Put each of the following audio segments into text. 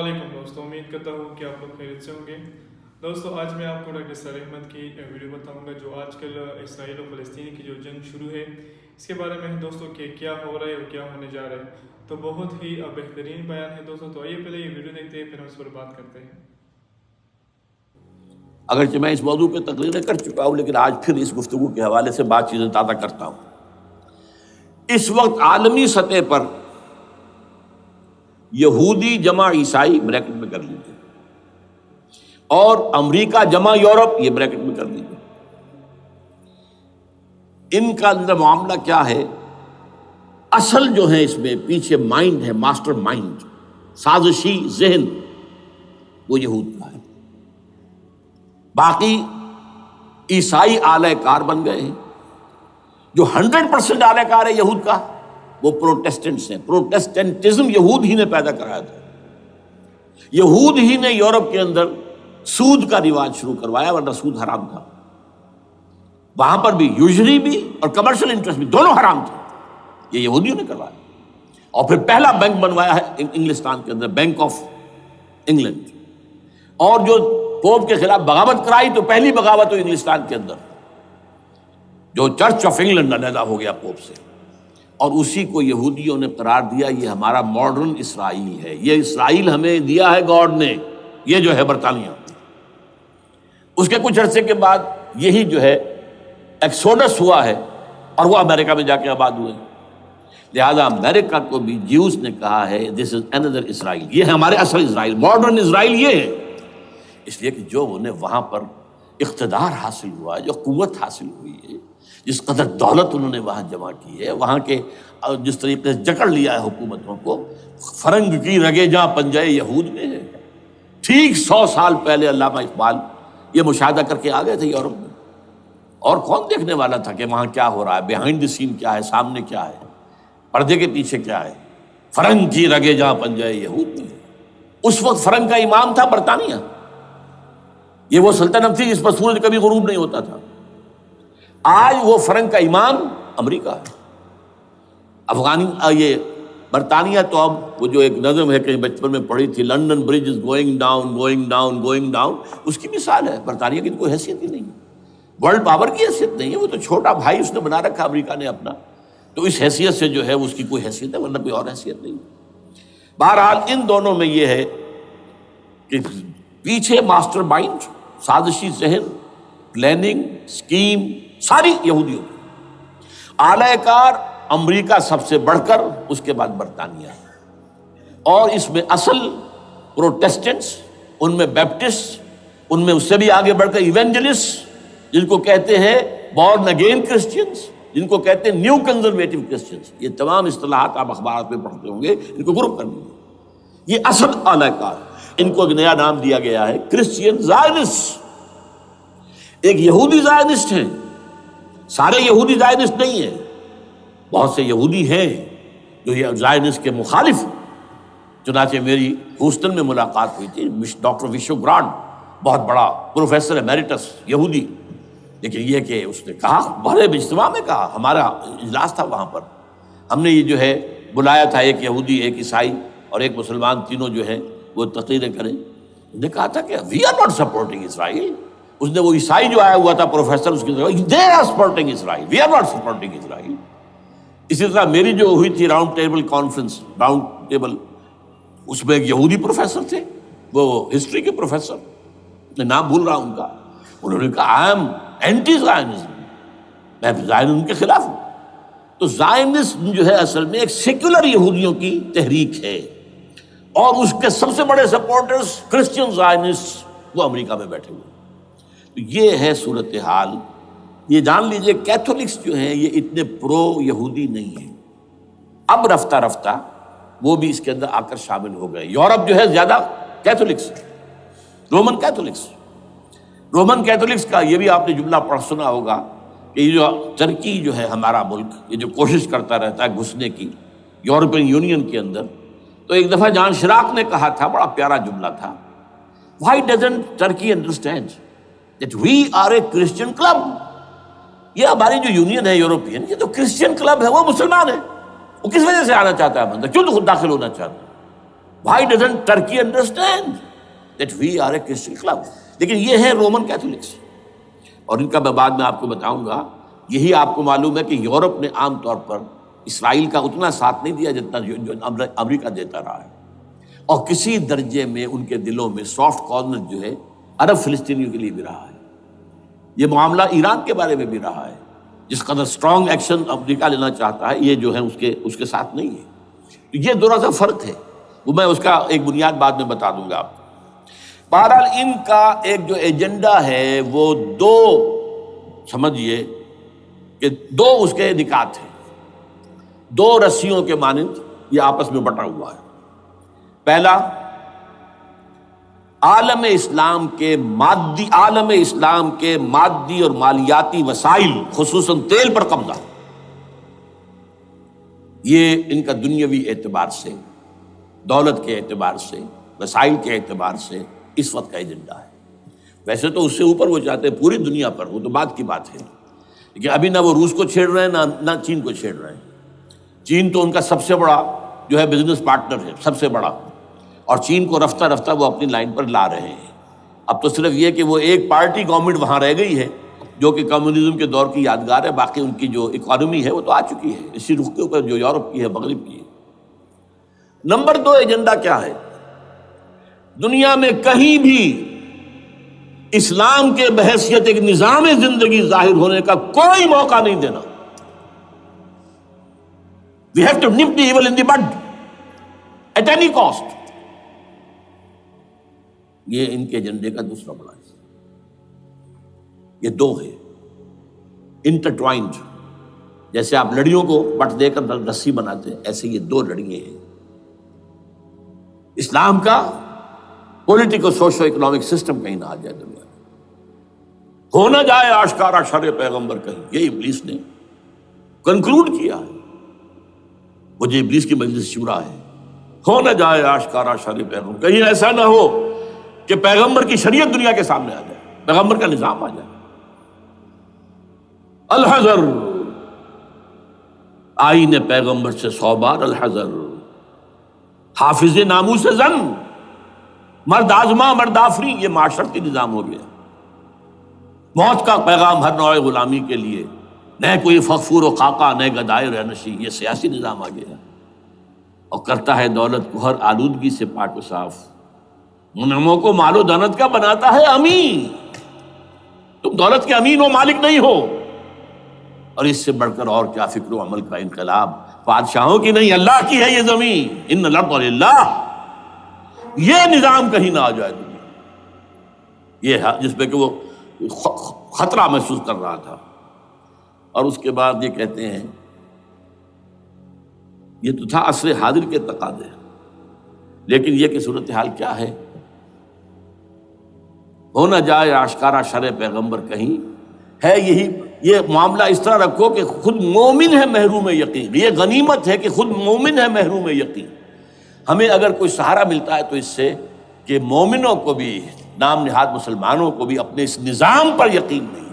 علیکم دوستوں، امید کرتا ہوں کہ آپ لوگ خیریت سے ہوں گے۔ دوستوں آج میں آپ کو ڈاکٹر سر احمد کی ویڈیو بتاؤں گا جو آج کل اسرائیل و فلسطین کی جو جنگ شروع ہے اس کے بارے میں ہے دوستوں کہ کیا ہو رہا ہے اور کیا ہونے جا رہا ہے۔ تو بہت ہی بہترین بیان ہے دوستوں، تو آئیے پہلے یہ ویڈیو دیکھتے ہیں پھر ہم اس پر بات کرتے ہیں۔ اگرچہ میں اس موضوع پہ تقریریں کر چکا ہوں لیکن آج پھر اس گفتگو کے حوالے سے بات چیزیں تازہ کرتا ہوں۔ اس وقت عالمی سطح پر یہودی جمع عیسائی بریکٹ میں کر لیجیے اور امریکہ جمع یورپ یہ بریکٹ میں کر لیجیے، ان کا اندر معاملہ کیا ہے؟ اصل جو ہے اس میں پیچھے مائنڈ ہے، ماسٹر مائنڈ، سازشی ذہن، وہ یہود کا ہے۔ باقی عیسائی آلہ کار بن گئے ہیں۔ جو 100% آلہ کار ہے یہود کا وہ پروٹیسٹنٹس ہیں۔ پروٹیسٹنٹزم یہود ہی نے پیدا کرایا تھا، یہود ہی نے یورپ کے اندر سود کا رواج شروع کروایا، ورنہ سود حرام تھا وہاں پر بھی، یوزری بھی اور کمرشل انٹرسٹ بھی، دونوں حرام تھے، یہ یہودیوں نے کروایا۔ اور پھر پہلا بینک بنوایا ہے انگلستان کے اندر، بینک آف انگلینڈ، اور جو پوپ کے خلاف بغاوت کرائی تو پہلی بغاوت ہوئی انگلستان کے اندر، جو چرچ آف انگلینڈ علیحدہ ہو گیا پوپ سے، اور اسی کو یہودیوں نے قرار دیا یہ ہمارا ماڈرن اسرائیل ہے، یہ اسرائیل ہمیں دیا ہے گاڈ نے، یہ جو ہے برطانیہ۔ اس کے کچھ عرصے کے بعد یہی جو ہے ایکسوڈس ہوا ہے اور وہ امریکہ میں جا کے آباد ہوئے، لہذا امریکہ کو بھی جیوز نے کہا ہے دس از اندر اسرائیل، یہ ہے ہمارے اصل اسرائیل، ماڈرن اسرائیل یہ ہے۔ اس لیے کہ جو انہیں وہاں پر اقتدار حاصل ہوا ہے، جو قوت حاصل ہوئی ہے، جس قدر دولت انہوں نے وہاں جمع کی ہے، وہاں کے جس طریقے سے جکڑ لیا ہے حکومتوں کو، فرنگ کی رگے جہاں پنجے یہود میں ہے۔ ٹھیک 100 سال پہلے علامہ اقبال یہ مشاہدہ کر کے آ گئے تھے یورپ میں، اور کون دیکھنے والا تھا کہ وہاں کیا ہو رہا ہے، بیہائنڈ دی سین کیا ہے، سامنے کیا ہے، پردے کے پیچھے کیا ہے۔ فرنگ کی رگے جہاں پنجے یہود میں ہے۔ اس وقت فرنگ کا امام تھا برطانیہ، یہ وہ سلطنت تھی جس پر سورج کبھی غروب نہیں ہوتا تھا۔ آج وہ فرنگ کا امام امریکہ ہے۔ یہ برطانیہ تو اب وہ جو ایک نظم ہے کہ بچپن میں پڑھی تھی، London bridge is going down going down going down, اس کی مثال ہے۔ برطانیہ کی کوئی حیثیت ہی نہیں ہے، ورلڈ پاور کی حیثیت نہیں ہے، وہ تو چھوٹا بھائی اس نے بنا رکھا امریکہ نے اپنا، تو اس حیثیت سے جو ہے اس کی کوئی حیثیت ہے، ورنہ کوئی اور حیثیت نہیں۔ بہرحال ان دونوں میں یہ ہے کہ پیچھے ماسٹر مائنڈ، سازشی ذہن، پلاننگ، سکیم ساری یہودیوں کی۔ اعلی کار امریکہ سب سے بڑھ کر، اس کے بعد برطانیہ، اور اس میں اصل پروٹیسٹنٹس، ان میں بیپٹسٹ، ان میں اس سے بھی آگے بڑھ کر ایونجلسٹ، جن کو کہتے ہیں بورن اگین کرسچنس، جن کو کہتے ہیں نیو کنزرویٹو کرسچنس، یہ تمام اصطلاحات آپ اخبارات میں پڑھتے ہوں گے، ان کو گروپ کرنے ہیں۔ یہ اصل اعلی کار، ان کو ایک نیا نام دیا گیا ہے کرسچین زائنسٹ۔ ایک یہودی زائنسٹ ہیں، سارے یہودی زائنسٹ نہیں ہیں، بہت سے یہودی ہیں جو یہ زائنسٹ کے مخالف ہیں۔ چنانچہ میری ہیوسٹن میں ملاقات ہوئی تھی ڈاکٹر وشو گرانٹ، بہت بڑا پروفیسر ایمیریٹس یہودی، لیکن یہ کہ اس نے کہا، بڑے اجتماع میں کہا، ہمارا اجلاس تھا وہاں پر، ہم نے یہ جو ہے بلایا تھا ایک یہودی، ایک عیسائی اور ایک مسلمان، تینوں جو ہے وہ تقریریں کریں۔ انہوں نے کہا تھا کہ وی آر ناٹ سپورٹنگ اسرائیل۔ اس نے وہ عیسائی جو آیا ہوا تھا پروفیسر، اس کی طرف they are supporting Israel, we are not supporting Israel. اسی طرح میری جو ہوئی تھی round table conference, round table, اس میں ایک یہودی پروفیسر تھے، وہ ہسٹری کے پروفیسر، میں نام بھول رہا ہوں ان کا، انہوں نے کہا آئی ایم اینٹی زائنزم، میں زائنزم کے خلاف ہوں۔ تو زائنزم جو ہے اصل میں ایک سیکولر یہودیوں کی تحریک ہے، اور اس کے سب سے بڑے سپورٹرز کرسچین زائنسٹ وہ امریکہ میں بیٹھے ہوئے۔ تو یہ ہے صورتحال۔ یہ جان لیجئے کیتھولکس جو ہیں یہ اتنے پرو یہودی نہیں ہیں، اب رفتہ رفتہ وہ بھی اس کے اندر آ کر شامل ہو گئے۔ یورپ جو ہے زیادہ Catholics, Roman Catholics, Roman Catholics کا یہ بھی آپ نے جملہ پڑھ سنا ہوگا کہ یہ جو ترکی جو ہے ہمارا ملک، یہ جو کوشش کرتا رہتا ہے گھسنے کی یورپین یونین کے اندر، تو ایک دفعہ جان شراق نے کہا تھا، بڑا پیارا جملہ تھا، Why doesn't Turkey understand that we are a Christian club؟ یہ ہماری جو یونین ہے یورپین، یہ تو کرسچین کلب ہے، وہ مسلمان ہے، وہ کس وجہ سے آنا چاہتا ہے اندر، کیوں تو خود داخل ہونا چاہتا ہے؟ Why doesn't Turkey understand that we are a Christian club? لیکن یہ ہے رومن کیتھولکس، اور ان کا میں بعد میں آپ کو بتاؤں گا. یہی آپ کو معلوم ہے کہ یورپ نے عام طور پر اسرائیل کا اتنا ساتھ نہیں دیا جتنا جو امریکہ دیتا رہا ہے، اور کسی درجے میں ان کے دلوں میں سافٹ کارنر جو ہے عرب فلسطینیوں کے لیے بھی رہا ہے. یہ معاملہ ایران کے بارے میں بھی رہا ہے، جس قدر اسٹرانگ ایکشن امریکہ لینا چاہتا ہے یہ جو ہے اس کے ساتھ نہیں ہے. یہ تھوڑا سا فرق ہے، وہ میں اس کا ایک بنیاد بعد میں بتا دوں گا آپ کو. بہرحال ان کا ایک جو ایجنڈا ہے وہ دو سمجھیے کہ دو اس کے نکات ہیں، دو رسیوں کے مانند یہ آپس میں بٹا ہوا ہے. پہلا، عالم اسلام کے مادی اور مالیاتی وسائل خصوصاً تیل پر قبضہ. یہ ان کا دنیاوی اعتبار سے، دولت کے اعتبار سے، وسائل کے اعتبار سے اس وقت کا ایجنڈا ہے. ویسے تو اس سے اوپر وہ چاہتے ہیں پوری دنیا پر، وہ تو بات کی بات ہے، لیکن ابھی نہ وہ روس کو چھیڑ رہے ہیں نہ چین کو چھیڑ رہے ہیں. چین تو ان کا سب سے بڑا جو ہے بزنس پارٹنر ہے، سب سے بڑا، اور چین کو رفتہ رفتہ وہ اپنی لائن پر لا رہے ہیں. اب تو صرف یہ کہ وہ ایک پارٹی گورنمنٹ وہاں رہ گئی ہے جو کہ کمیونزم کے دور کی یادگار ہے، باقی ان کی جو اکانومی ہے وہ تو آ چکی ہے اسی رخ کے اوپر جو یورپ کی ہے، مغرب کی ہے. نمبر دو ایجنڈا کیا ہے؟ دنیا میں کہیں بھی اسلام کے بحیثیت ایک نظام زندگی ظاہر ہونے کا کوئی موقع نہیں دینا. We have to nip the evil in the bud at any cost. یہ ان کے ایجنڈے کا دوسرا بڑا حصہ. یہ دو ہے انٹرٹوائنڈ، جیسے آپ لڑیوں کو بٹ دے کر رسی بناتے ہیں، ایسے یہ دو لڑیے ہیں. اسلام کا پولیٹیکل سوشو اکنامک سسٹم کہیں نہ آ جائے دنیا میں، ہو نہ جائے آشکارا شر پیغمبر کہیں. یہ ابلیس نے کنکلوڈ کیا ہے، مجھے ابلیس کی مجلس شورا ہے، ہو نہ جائے آشکارا شر پیغمبر، کہیں ایسا نہ ہو کہ پیغمبر کی شریعت دنیا کے سامنے آ جائے، پیغمبر کا نظام آ جائے. الحذر، آئین پیغمبر سے 100 بار الحذر. حافظ ناموس زن، مرد آزما مرد آفری، یہ معاشرتی نظام ہو گیا. موت کا پیغام ہر نوع غلامی کے لیے، نہ کوئی فخفور و خاکہ نہ گدائے رہنشی، یہ سیاسی نظام آ گیا. اور کرتا ہے دولت کو ہر آلودگی سے پاک و صاف، منعموں کو مال و دولت کا بناتا ہے امین. تم دولت کے امین و مالک نہیں ہو. اور اس سے بڑھ کر اور کیا فکر و عمل کا انقلاب، بادشاہوں کی نہیں اللہ کی ہے یہ زمین، ان الارض للہ. یہ نظام کہیں نہ آ جائے دنیا، یہ جس پہ کہ وہ خطرہ محسوس کر رہا تھا. اور اس کے بعد یہ کہتے ہیں، یہ تو تھا عصر حاضر کے تقاضے، لیکن یہ کہ صورتحال کیا ہے؟ ہو نہ جائے آشکارا شر پیغمبر کہیں ہے. یہی یہ معاملہ اس طرح رکھو کہ خود مومن ہے محروم یقین. یہ غنیمت ہے کہ خود مومن ہے محروم یقین. ہمیں اگر کوئی سہارا ملتا ہے تو اس سے کہ مومنوں کو بھی، نام نہاد مسلمانوں کو بھی اپنے اس نظام پر یقین نہیں.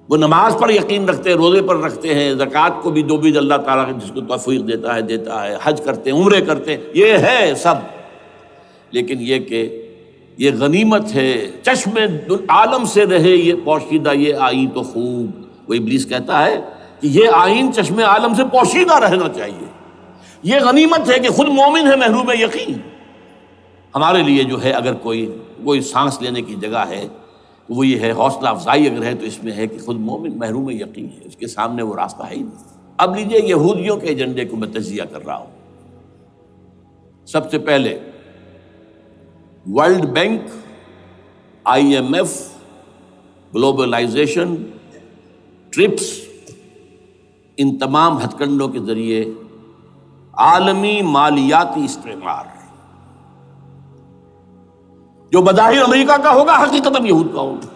وہ نماز پر یقین رکھتے ہیں، روزے پر رکھتے ہیں، زکوٰۃ کو بھی جو بھی اللہ تعالیٰ جس کو توفیق دیتا ہے، حج کرتے ہیں، عمرے کرتے ہیں، یہ ہے سب. لیکن یہ کہ یہ غنیمت ہے، چشم عالم سے رہے یہ پوشیدہ یہ آئین تو خوب. وہ ابلیس کہتا ہے کہ یہ آئین چشم عالم سے پوشیدہ رہنا چاہیے. یہ غنیمت ہے کہ خود مومن ہے محروم یقین. ہمارے لیے جو ہے اگر کوئی سانس لینے کی جگہ ہے تو وہ یہ ہے، حوصلہ افزائی اگر ہے تو اس میں ہے کہ خود مومن محروم یقین ہے، اس کے سامنے وہ راستہ ہے ہی نہیں. اب لیجئے یہودیوں کے ایجنڈے کو میں تجزیہ کر رہا ہوں. سب سے پہلے World Bank, IMF، globalisation, TRIPS, ان تمام ہتھ کنڈوں کے ذریعے عالمی مالیاتی استعمار جو بظاہر امریکہ کا ہوگا حقیقتاً یہود کا ہوگا.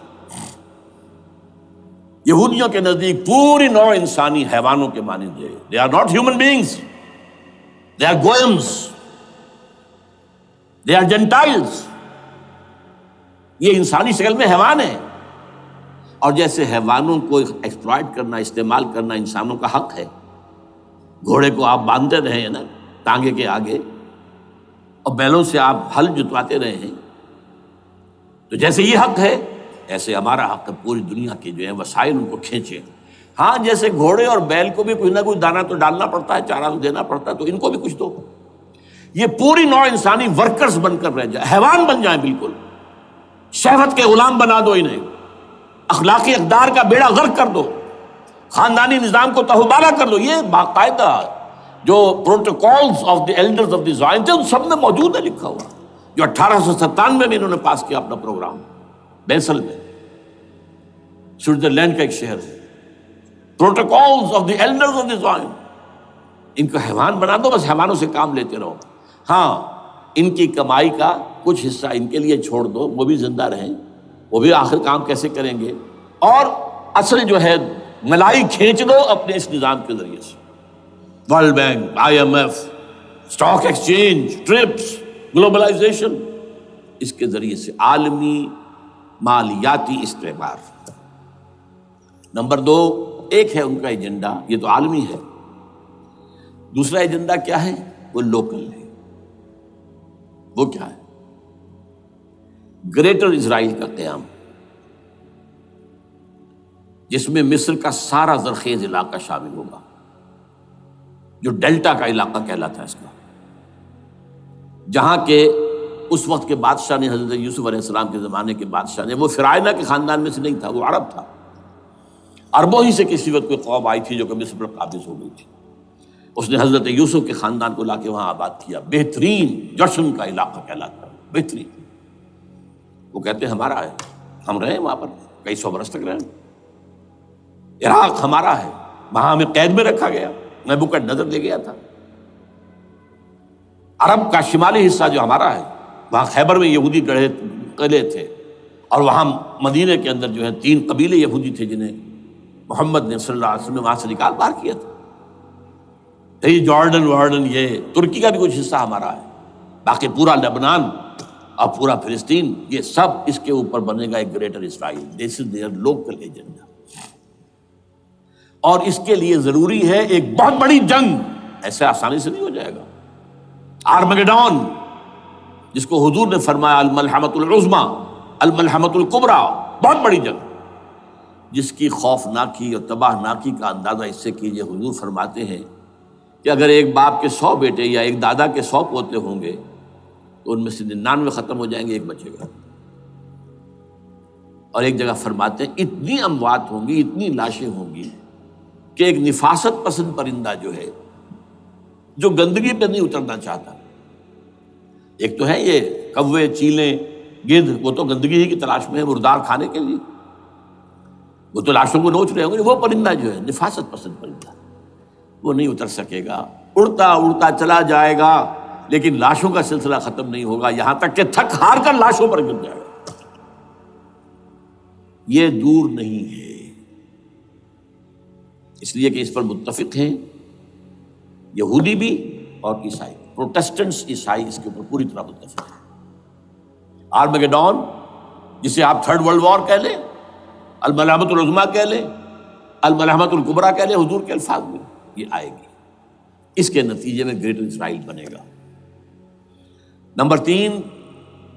یہودیوں کے نزدیک پوری نوع انسانی حیوانوں کے مانند ہے. They are not human beings. They are goyams. They are Gentiles. یہ انسانی شکل میں حیوان ہیں، اور جیسے حیوانوں کو ایکسپلائٹ کرنا، استعمال کرنا انسانوں کا حق ہے. گھوڑے کو آپ باندھتے رہے ہیں نا، ٹانگے کے آگے اور بیلوں سے آپ ہل جتواتے رہے ہیں، تو جیسے یہ حق ہے ایسے ہمارا حق ہے پوری دنیا کے جو ہے وسائل ان کو کھینچے. ہاں جیسے گھوڑے اور بیل کو بھی کچھ نہ کچھ دانہ تو ڈالنا پڑتا ہے، چارہ تو دینا پڑتا ہے، تو ان کو بھی کچھ دو. یہ پوری نوع انسانی ورکرز بن کر رہ جائے، حیوان بن جائیں، بالکل شہوت کے غلام بنا دو انہیں، اخلاقی اقدار کا بیڑا غرق کر دو، خاندانی نظام کو تہوبالا کر دو. یہ باقاعدہ جو protocols of the elders of the Zion تھے ان سب میں موجود ہے لکھا ہوا، جو 1897 میں انہوں نے پاس کیا اپنا پروگرام بیسل میں، سوئٹزرلینڈ کا ایک شہر ہے. Protocols of the elders of the Zion. ان کو حیوان بنا دو، بس حیوانوں سے کام لیتے رہو. ہاں ان کی کمائی کا کچھ حصہ ان کے لیے چھوڑ دو، وہ بھی زندہ رہیں، وہ بھی آخر کام کیسے کریں گے، اور اصل جو ہے ملائی کھینچ دو اپنے اس نظام کے ذریعے سے. World Bank, IMF، stock exchange, TRIPS, globalisation, اس کے ذریعے سے عالمی مالیاتی استعمار. نمبر 2، ایک ہے ان کا ایجنڈا، یہ تو عالمی ہے. دوسرا ایجنڈا کیا ہے؟ وہ لوکل ہے. وہ کیا ہے؟ گریٹر اسرائیل کا قیام، جس میں مصر کا سارا زرخیز علاقہ شامل ہوگا، جو ڈیلٹا کا علاقہ کہلاتا ہے اس کا، جہاں کے اس وقت کے بادشاہ نے، حضرت یوسف علیہ السلام کے زمانے کے بادشاہ نے، وہ فرعونہ کے خاندان میں سے نہیں تھا، وہ عرب تھا. عربوں ہی سے کسی وقت کوئی قوم آئی تھی جو کہ مصر پر قابض ہو گئی تھی. اس نے حضرت یوسف کے خاندان کو لا کے وہاں آباد کیا. بہترین جشن کا علاقہ کہلاتا ہے، بہترین. وہ کہتے ہیں ہمارا ہے، ہم رہے وہاں پر کئی 100 برس تک رہے. عراق ہمارا ہے، وہاں ہمیں قید میں رکھا گیا، نبوکدنضر لے گیا تھا. عرب کا شمالی حصہ جو ہمارا ہے، وہاں خیبر میں یہودی قلعے تھے، اور وہاں مدینے کے اندر جو ہے 3 قبیلے یہودی تھے جنہیں محمد نے صلی اللہ علیہ وسلم نے وہاں سے نکال باہر کیا تھا. یہ جارڈن یہ ترکی کا بھی کچھ حصہ ہمارا ہے. باقی پورا لبنان اور پورا فلسطین، یہ سب اس کے اوپر بنے گا ایک greater Israel. This is there local agenda. اور اس کے لیے ضروری ہے ایک بہت بڑی جنگ. ایسے آسانی سے نہیں ہو جائے گا. آرمگیڈون، جس کو حضور نے فرمایا الملحمۃ العظمیٰ، الملحمۃ الکبریٰ، بہت بڑی جنگ، جس کی خوفناکی اور تباہ ناکی کا اندازہ اس سے کیجئے. حضور فرماتے ہیں کہ اگر ایک باپ کے 100 بیٹے یا ایک دادا کے 100 پوتے ہوں گے تو ان میں سے 99 ختم ہو جائیں گے، ایک بچے گا. اور ایک جگہ فرماتے ہیں اتنی اموات ہوں گی، اتنی لاشیں ہوں گی کہ ایک نفاست پسند پرندہ جو ہے، جو گندگی پہ نہیں اترنا چاہتا. ایک تو ہے یہ کوے، چیلیں، گدھ، وہ تو گندگی ہی کی تلاش میں ہے مردار کھانے کے لیے، وہ تو لاشوں کو نوچ رہے ہوں گے. وہ پرندہ جو ہے نفاست پسند پرندہ، وہ نہیں اتر سکے گا، اڑتا اڑتا چلا جائے گا، لیکن لاشوں کا سلسلہ ختم نہیں ہوگا، یہاں تک کہ تھک ہار کر لاشوں پر گر جائے گا. یہ دور نہیں ہے، اس لیے کہ اس پر متفق ہیں یہودی بھی اور عیسائی. پروٹسٹنٹس، عیسائی اس کے اوپر پوری طرح متفق ہیں. آرمگیڈون، جسے آپ 3rd ورلڈ وار کہہ لیں، الملحمۃ العظمیٰ کہہ لیں، الملحمۃ الکبریٰ کہہ لیں حضور کے الفاظ میں، یہ آئے گی. اس کے نتیجے میں گریٹر اسرائیل بنے گا. نمبر 3،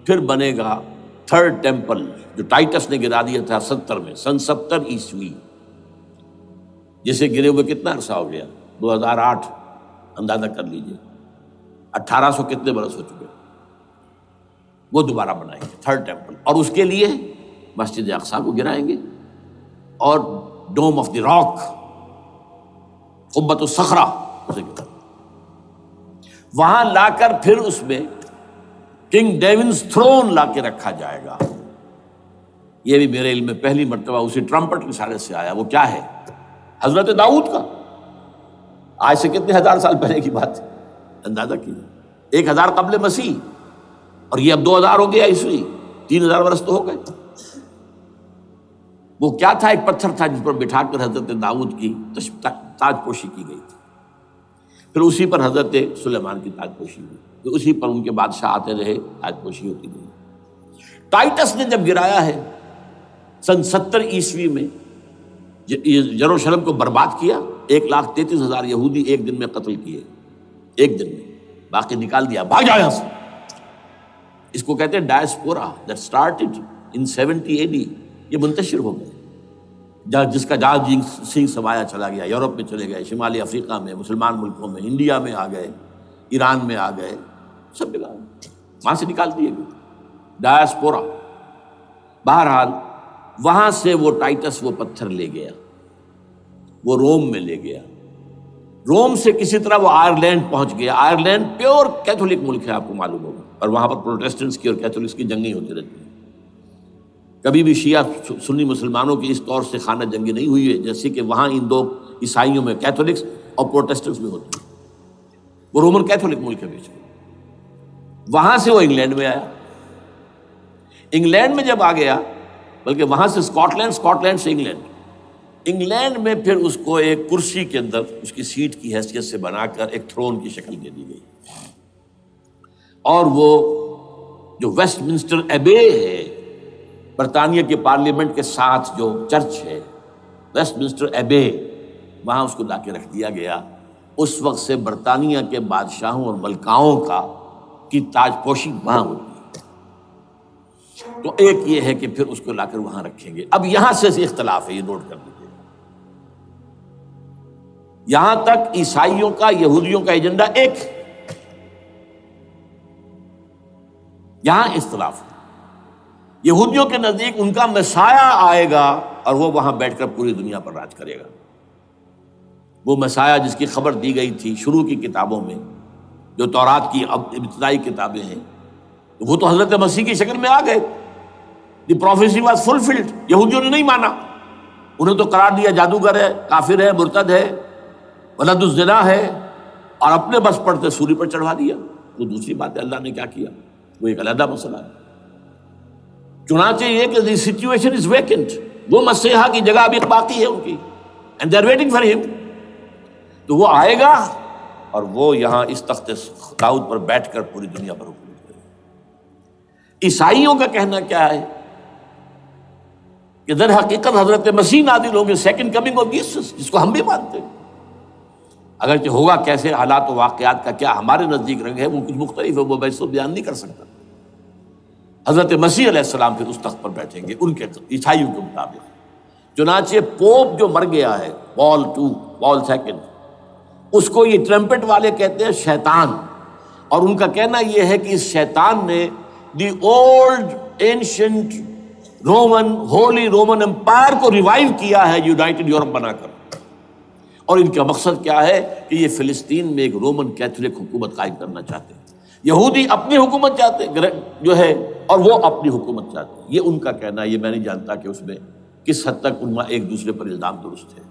پھر بنے گا 3rd ٹیمپل، جو ٹائٹس نے گرا دیا تھا 70 میں، سن 70 عیسوی، جسے گرے ہوئے کتنا عرصہ ہو گیا؟ 2008. اندازہ کر لیجئے 1800 کتنے برس ہو چکے. وہ دوبارہ بنائیں گے 3rd ٹیمپل، اور اس کے لیے مسجد اقصیٰ کو گرائیں گے، اور ڈوم آف دی راک، قبۃ الصخرہ، وہاں لا کر پھر اس میں کنگ ڈیونز تھرون لا کے رکھا جائے گا. یہ بھی میرے علم میں پہلی مرتبہ اسی ٹرمپٹ رسالے سے آیا. وہ کیا ہے؟ حضرت داؤد کا. آج سے کتنے 1000 سال پہلے کی بات ہے، اندازہ کیجیے. 1000 قبل مسیح، اور یہ اب 2000 ہو گیا عیسوی، 3000 برس تو ہو گئے. وہ کیا تھا؟ ایک پتھر تھا جس پر بٹھا کر حضرت داؤد کی تاج پوشی کی گئی تھی. پھر اسی پر حضرت سلیمان کی تاج پوشی ہوئی، پھر اسی پر ان کے بادشاہ آتے رہے، تاج پوشی ہوتی گئی. ٹائٹس نے جب گرایا ہے سن 70 عیسوی میں، یروشلم کو برباد کیا، 1,33,000 یہودی ایک دن میں قتل کیے، ایک دن میں. باقی نکال دیا، بھاگ جاؤ یہاں سے. اس کو کہتے ہیں diaspora, that started in 70 AD. یہ منتشر ہو گئے، جس کا جہاز سنگھ سمایا چلا گیا، یورپ میں چلے گئے، شمالی افریقہ میں، مسلمان ملکوں میں، انڈیا میں آ گئے، ایران میں آ گئے، سب جگہ وہاں سے نکال دیے گئے، ڈائسپورا. بہرحال وہاں سے وہ ٹائٹس وہ پتھر لے گیا، وہ روم میں لے گیا. روم سے کسی طرح وہ آئرلینڈ پہنچ گیا. آئرلینڈ پیور کیتھولک ملک ہے، آپ کو معلوم ہوگا، اور وہاں پر پروٹیسٹنٹس کی اور کیتھولکس کی جنگیں ہوتی رہتی ہیں. کبھی بھی شیعہ سنی مسلمانوں کی اس طور سے خانہ جنگی نہیں ہوئی ہے جیسے کہ وہاں ان دو عیسائیوں میں کیتھولکس اور پروٹیسٹنٹس میں ہوتی ہے. وہ رومن کیتھولک ملک ہے بیچ میں. وہاں سے وہ انگلینڈ میں آیا. انگلینڈ میں جب آ گیا، بلکہ وہاں سے اسکاٹ لینڈ سے انگلینڈ میں پھر اس کو ایک کرسی کے اندر اس کی سیٹ کی حیثیت سے بنا کر ایک تھرون کی شکل دے دی گئی. اور وہ جو ویسٹ منسٹر ایبے ہے، برطانیہ کے پارلیمنٹ کے ساتھ جو چرچ ہے، ویسٹ منسٹر ایبے، وہاں اس کو لا کے رکھ دیا گیا. اس وقت سے برطانیہ کے بادشاہوں اور ملکاؤں کی تاج پوشی وہاں ہوتی ہے. تو ایک یہ ہے کہ پھر اس کو لا کر وہاں رکھیں گے. اب یہاں سے اختلاف ہے، یہ نوٹ کر لیجیے. یہاں تک عیسائیوں کا، یہودیوں کا ایجنڈا ایک، یہاں اختلاف ہے. یہودیوں کے نزدیک ان کا مسیح آئے گا اور وہ وہاں بیٹھ کر پوری دنیا پر راج کرے گا. وہ مسیح جس کی خبر دی گئی تھی شروع کی کتابوں میں، جو تورات کی ابتدائی کتابیں ہیں، وہ تو حضرت مسیح کی شکل میں آ گئے. دی پروفیسی واز فلفلڈ. یہودیوں نے نہیں مانا، انہیں تو قرار دیا جادوگر ہے، کافر ہے، مرتد ہے، ولد الزنا ہے، اور اپنے بس پڑتے سوری پر چڑھا دیا. تو دوسری بات ہے اللہ نے کیا کیا، وہ ایک علیحدہ مسئلہ ہے. چنانچہ یہ کہ دی سچویشن از ویکنٹ، وہ مسیحا کی جگہ ابھی باقی ہے ان کی، and they are waiting for ہم. تو وہ آئے گا اور وہ یہاں اس تخت داؤد پر بیٹھ کر پوری دنیا پر حکومت کرے گا. عیسائیوں کا کہنا کیا ہے کہ در حقیقت حضرت مسیح نازل ہوں گے، سیکنڈ کمنگ آف جیسس، جس کو ہم بھی مانتے ہیں. اگرچہ ہوگا کیسے، حالات و واقعات کا کیا ہمارے نزدیک رنگ ہے وہ کچھ مختلف ہے، وہ میں اس کو بیان نہیں کر سکتا. حضرت مسیح علیہ السلام پھر اس تخت پر بیٹھیں گے ان کے عیسائیوں کے مطابق. چنانچہ پوپ جو مر گیا ہے، پال سیکنڈ، اس کو یہ ٹرمپٹ والے کہتے ہیں شیطان. اور ان کا کہنا یہ ہے کہ اس شیطان نے the old ancient holy Roman empire کو ریوائیو کیا ہے یونائٹڈ یورپ بنا کر. اور ان کا مقصد کیا ہے کہ یہ فلسطین میں ایک رومن کیتھولک حکومت قائم کرنا چاہتے ہیں. یہودی اپنی حکومت چاہتے جو ہے، اور وہ اپنی حکومت چاہتے ہیں. یہ ان کا کہنا ہے. یہ میں نہیں جانتا کہ اس میں کس حد تک ان میں ایک دوسرے پر الزام درست ہے.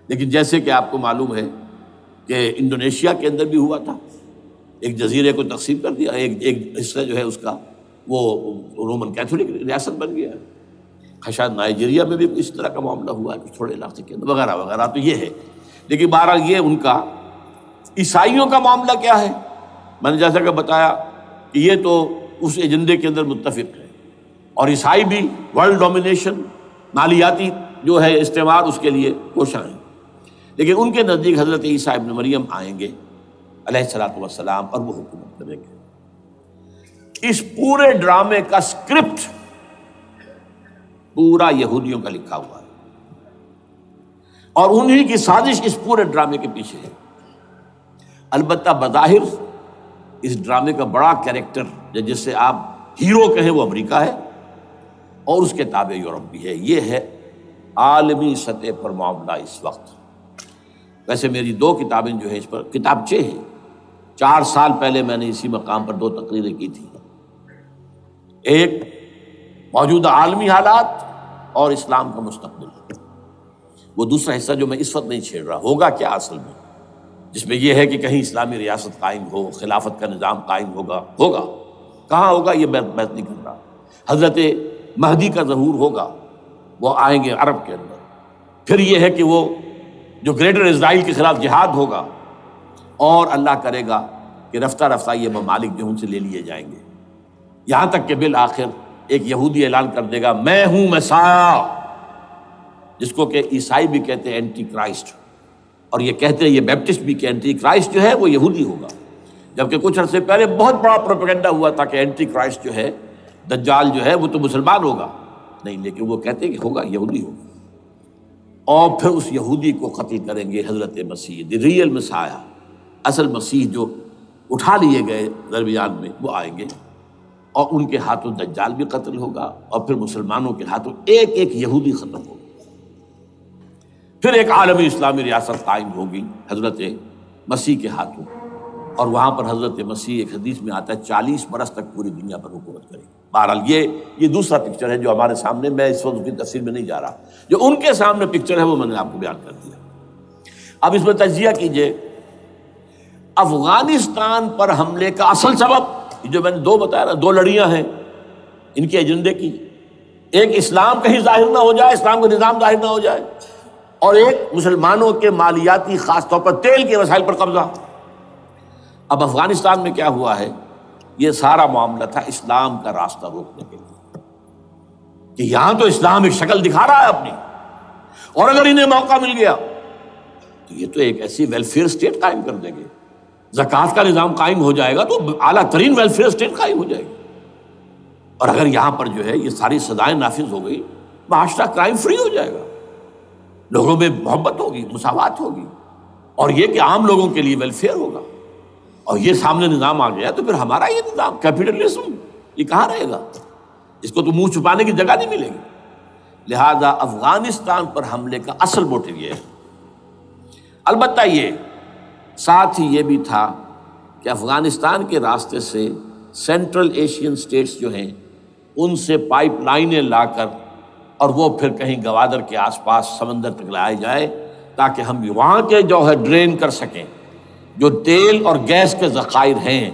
لیکن جیسے کہ آپ کو معلوم ہے کہ انڈونیشیا کے اندر بھی ہوا تھا، ایک جزیرے کو تقسیم کر دیا، ایک حصہ جو ہے اس کا وہ رومن کیتھولک ریاست بن گیا. شاید نائجیریا میں بھی اس طرح کا معاملہ ہوا ہے کچھ تھوڑے علاقے کے اندر، وغیرہ وغیرہ. تو یہ ہے. لیکن بہرحال یہ ان کا. عیسائیوں کا معاملہ کیا ہے؟ میں نے جیسا کہ بتایا کہ یہ تو اس ایجنڈے کے اندر متفق ہے، اور عیسائی بھی ورلڈ ڈومینیشن، مالیاتی جو ہے استعمار، اس کے لیے کوشاں ہیں. لیکن ان کے نزدیک حضرت عیسیٰ ابن مریم آئیں گے علیہ الصلوۃ والسلام، اور وہ حکومت کریں گے. اس پورے ڈرامے کا اسکرپٹ پورا یہودیوں کا لکھا ہوا ہے، اور انہی کی سازش اس پورے ڈرامے کے پیچھے ہے. البتہ بظاہر اس ڈرامے کا بڑا کیریکٹر جس سے آپ ہیرو کہیں وہ امریکہ ہے، اور اس کے تابع یورپ بھی ہے. یہ ہے عالمی سطح پر معاملہ اس وقت. ویسے میری 2 کتابیں جو ہیں اس پر کتابچے ہیں. 4 سال پہلے میں نے اسی مقام پر 2 تقریریں کی تھی. ایک موجودہ عالمی حالات اور اسلام کا مستقبل. وہ دوسرا حصہ جو میں اس وقت نہیں چھیڑ رہا، ہوگا کیا اصل میں، جس میں یہ ہے کہ کہیں اسلامی ریاست قائم ہو، خلافت کا نظام قائم ہوگا کہاں ہوگا یہ میں بحث نہیں کر رہا. حضرت مہدی کا ظہور ہوگا، وہ آئیں گے عرب کے اندر. پھر یہ ہے کہ وہ جو گریٹر اسرائیل کے خلاف جہاد ہوگا، اور اللہ کرے گا کہ رفتہ رفتہ یہ ممالک جو ان سے لے لیے جائیں گے، یہاں تک کہ بالآخر ایک یہودی اعلان کر دے گا میں ہوں مسیح، جس کو کہ عیسائی بھی کہتے ہیں اینٹی کرائسٹ، اور یہ کہتے ہیں یہ بیپٹسٹ بھی کہ اینٹی کرائسٹ جو ہے وہ یہودی ہوگا. جبکہ کچھ عرصے پہلے بہت بڑا پروپیگنڈا ہوا تھا کہ اینٹی کرائسٹ جو ہے، دجال جو ہے وہ تو مسلمان ہوگا، نہیں، لیکن وہ کہتے ہیں کہ ہوگا، یہودی ہوگا، اور پھر اس یہودی کو قتل کریں گے حضرت مسیح، دی ریئل مسیح، اصل مسیح جو اٹھا لیے گئے درمیان میں، وہ آئیں گے اور ان کے ہاتھوں دجال بھی قتل ہوگا، اور پھر مسلمانوں کے ہاتھوں ایک ایک یہودی ختم ہوگا، پھر ایک عالمی اسلامی ریاست قائم ہوگی حضرت مسیح کے ہاتھوں، اور وہاں پر حضرت مسیح، ایک حدیث میں آتا ہے، 40 برس تک پوری دنیا پر حکومت کرے گی۔ بہرحال یہ دوسرا پکچر ہے جو ہمارے سامنے، میں اس وقت کی تفصیل میں نہیں جا رہا، جو ان کے سامنے پکچر ہے وہ میں نے آپ کو بیان کر دیا۔ اب اس میں تجزیہ کیجئے افغانستان پر حملے کا اصل سبب، جو میں نے دو بتایا نا، دو لڑیاں ہیں ان کے ایجنڈے کی، ایک اسلام کہیں ظاہر نہ ہو جائے، اسلام کا نظام ظاہر نہ ہو جائے، اور ایک مسلمانوں کے مالیاتی، خاص طور پر تیل کے وسائل پر قبضہ۔ اب افغانستان میں کیا ہوا ہے، یہ سارا معاملہ تھا اسلام کا راستہ روکنے کے لیے، کہ یہاں تو اسلام ایک شکل دکھا رہا ہے اپنی، اور اگر انہیں موقع مل گیا تو یہ تو ایک ایسی ویلفیئر اسٹیٹ قائم کر دیں گے، زکوٰۃ کا نظام قائم ہو جائے گا تو اعلیٰ ترین ویلفیئر اسٹیٹ قائم ہو جائے گی، اور اگر یہاں پر جو ہے یہ ساری سزائیں نافذ ہو گئی، معاشرہ کرائم فری ہو جائے گا، لوگوں میں محبت ہوگی، مساوات ہوگی، اور یہ کہ عام لوگوں کے لیے ویلفیئر ہوگا، اور یہ سامنے نظام آ گیا تو پھر ہمارا یہ نظام کیپٹلزم یہ کہاں رہے گا، اس کو تو منہ چھپانے کی جگہ نہیں ملے گی۔ لہذا افغانستان پر حملے کا اصل موٹیو یہ ہے۔ البتہ یہ ساتھ ہی یہ بھی تھا کہ افغانستان کے راستے سے سینٹرل ایشین سٹیٹس جو ہیں ان سے پائپ لائنیں لا کر، اور وہ پھر کہیں گوادر کے آس پاس سمندر تک لائے جائے، تاکہ ہم وہاں کے جو ہے ڈرین کر سکیں، جو تیل اور گیس کے ذخائر ہیں